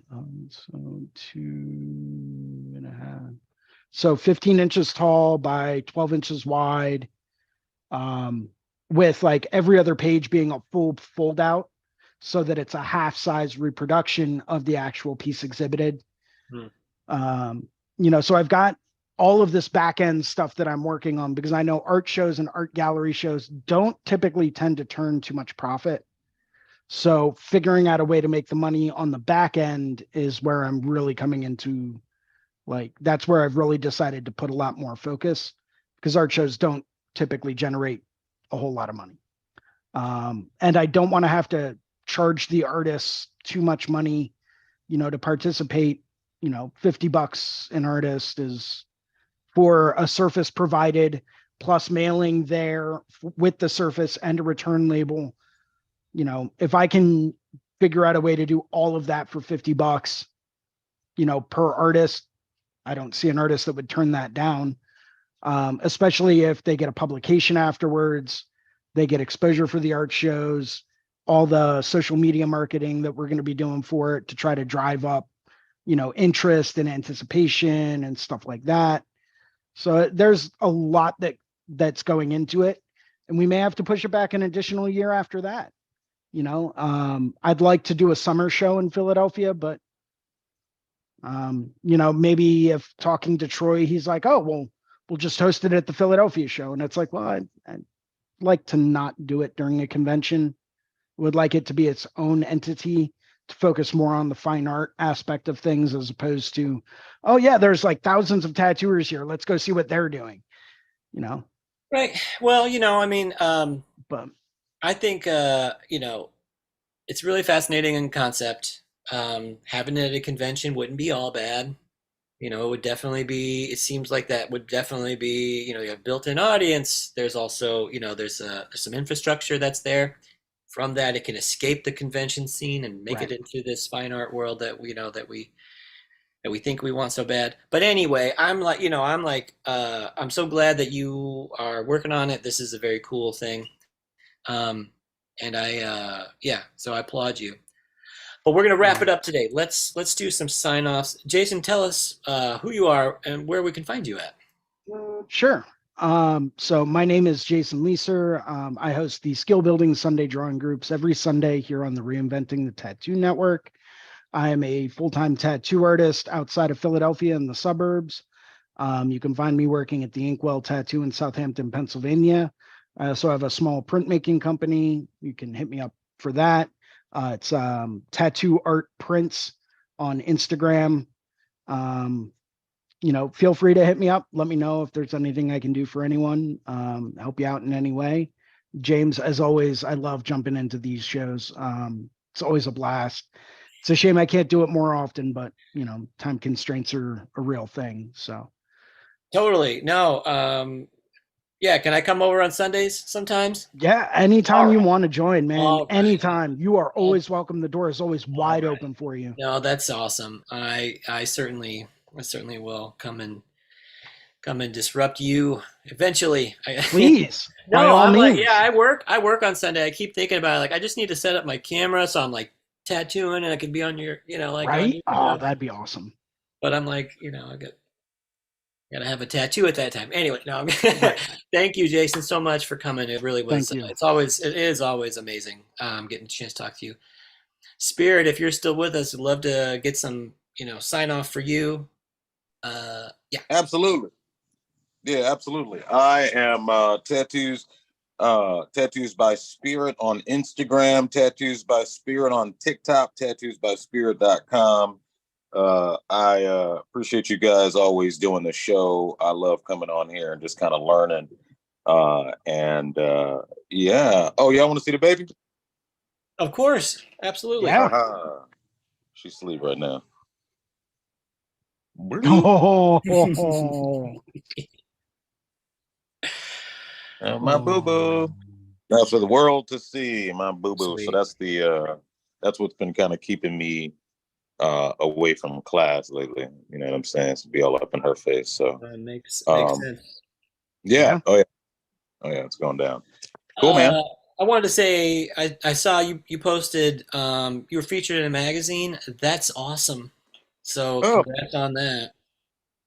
so 2.5. So 15 inches tall by 12 inches wide, with like every other page being a full fold out. so that it's a half-size reproduction of the actual piece exhibited. Hmm. So I've got all of this back end stuff that I'm working on, because I know art shows and art gallery shows don't typically tend to turn too much profit. So figuring out a way to make the money on the back end is where I'm really coming into, like, that's where I've really decided to put a lot more focus, because art shows don't typically generate a whole lot of money. And I don't want to have to charge the artists too much money, to participate. $50 an artist is for a surface provided, plus mailing there with the surface and a return label. If I can figure out a way to do all of that for $50, per artist, I don't see an artist that would turn that down. Especially if they get a publication afterwards, they get exposure for the art shows, all the social media marketing that we're going to be doing for it to try to drive up, interest and anticipation and stuff like that. So there's a lot that's going into it, and we may have to push it back an additional year after that. I'd like to do a summer show in Philadelphia, but maybe if talking to Troy, he's like, oh, well, we'll just host it at the Philadelphia show. And it's like, well, I'd like to not do it during a convention. Would like it to be its own entity, to focus more on the fine art aspect of things, as opposed to, oh yeah, there's like thousands of tattooers here, let's go see what they're doing. Right. Well, I mean, But I think it's really fascinating in concept. Having it at a convention wouldn't be all bad. It would definitely be, it seems like that would definitely be, you have built-in audience. There's also, there's some infrastructure that's there. From that, it can escape the convention scene and make it right. into this fine art world that we think we want so bad. But anyway, I'm so glad that you are working on it. This is a very cool thing. And so I applaud you. But we're gonna wrap it up today. Let's do some sign-offs. Jason, tell us who you are and where we can find you at. Sure. So my name is Jason Leeser. I host the Skill Building Sunday drawing groups every Sunday here on the Reinventing the Tattoo Network. I am a full-time tattoo artist outside of Philadelphia in the suburbs. You can find me working at the Inkwell Tattoo in Southampton, Pennsylvania. I also have a small printmaking company. You can hit me up for that. It's Tattoo Art Prints on Instagram. Feel free to hit me up. Let me know if there's anything I can do for anyone, help you out in any way. James, as always, I love jumping into these shows. It's always a blast. It's a shame I can't do it more often, but time constraints are a real thing. So Totally. No. Yeah. Can I come over on Sundays sometimes? yeah, anytime All you right. want to join, man, All right. anytime. You are always welcome. The door is always wide right. open for you. No, that's awesome. I certainly will come and disrupt you eventually. Please, by No, all I'm like, means. yeah, I work on Sunday. I keep thinking about it. Like, I just need to set up my camera so I'm like tattooing and I could be on your, like on Right? your Oh, show. that'd be awesome. But I'm like, I gotta have a tattoo at that time. Anyway, no. Right. Thank you, Jason, so much for coming. It really was. Thank you. It is always amazing getting a chance to talk to you. Spirit, if you're still with us, I'd love to get some, sign off for you. Yeah. Absolutely. Yeah, absolutely. I am tattoos by Spirit on Instagram, tattoos by Spirit on TikTok, tattoosbyspirit.com. I appreciate you guys always doing the show. I love coming on here and just kind of learning. Yeah. Oh, y'all want to see the baby? Of course. Absolutely. Yeah. She's asleep right now. Oh, My boo-boo. That's for the world to see, my boo-boo. Sweet. So that's what's been kind of keeping me away from class lately. You know what I'm saying? To be all up in her face. So That makes sense. yeah. Oh yeah, it's going down. Cool, man. I wanted to say I saw you posted you were featured in a magazine. That's awesome. So congrats on that.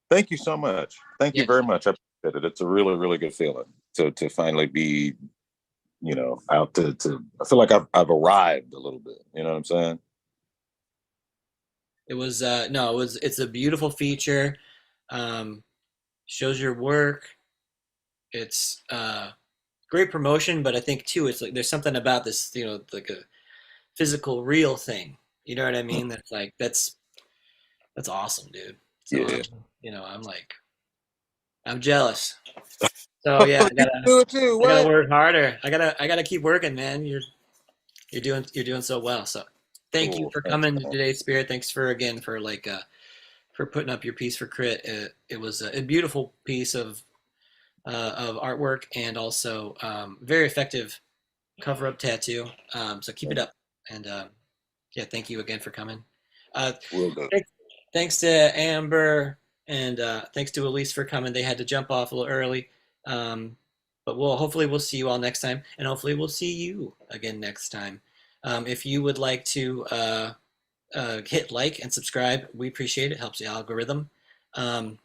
Thank you so much. Thank you very much. I appreciate it. It's a really, really good feeling to finally be out to I feel like I've arrived a little bit. You know what I'm saying? It was no, it's a beautiful feature. Um, Shows your work. It's great promotion, but I think too, it's like there's something about this, like a physical, real thing. You know what I mean? That's like that's awesome, dude. So Yeah. I'm jealous. So yeah, You do it too. I gotta What? work harder. I gotta keep working, man. You're doing so well. So thank you Cool. for Thanks, coming man. today, Spirit. Thanks for again for putting up your piece for Crit. It was a beautiful piece of artwork and also very effective cover up tattoo. So keep it up. And yeah, thank you again for coming. Uh, Will do. thanks to Amber and thanks to Elise for coming. They had to jump off a little early. But hopefully we'll see you all next time, and hopefully we'll see you again next time. If you would like to hit like and subscribe, we appreciate it. Helps the algorithm. Want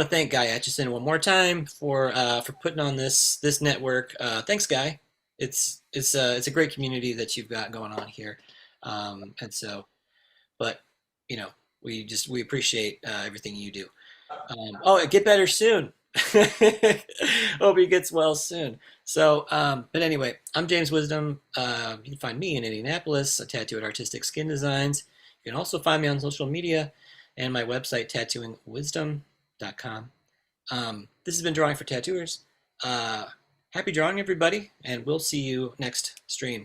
to thank Guy Atchison one more time for putting on this network. Thanks, Guy. It's a great community that you've got going on here, and so, but we appreciate everything you do. Get better soon. Hope he gets well soon. So, but anyway, I'm James Wisdom. You can find me in Indianapolis, a tattoo at Artistic Skin Designs. You can also find me on social media and my website, tattooingwisdom.com. This has been Drawing for Tattooers. Happy drawing, everybody, and we'll see you next stream.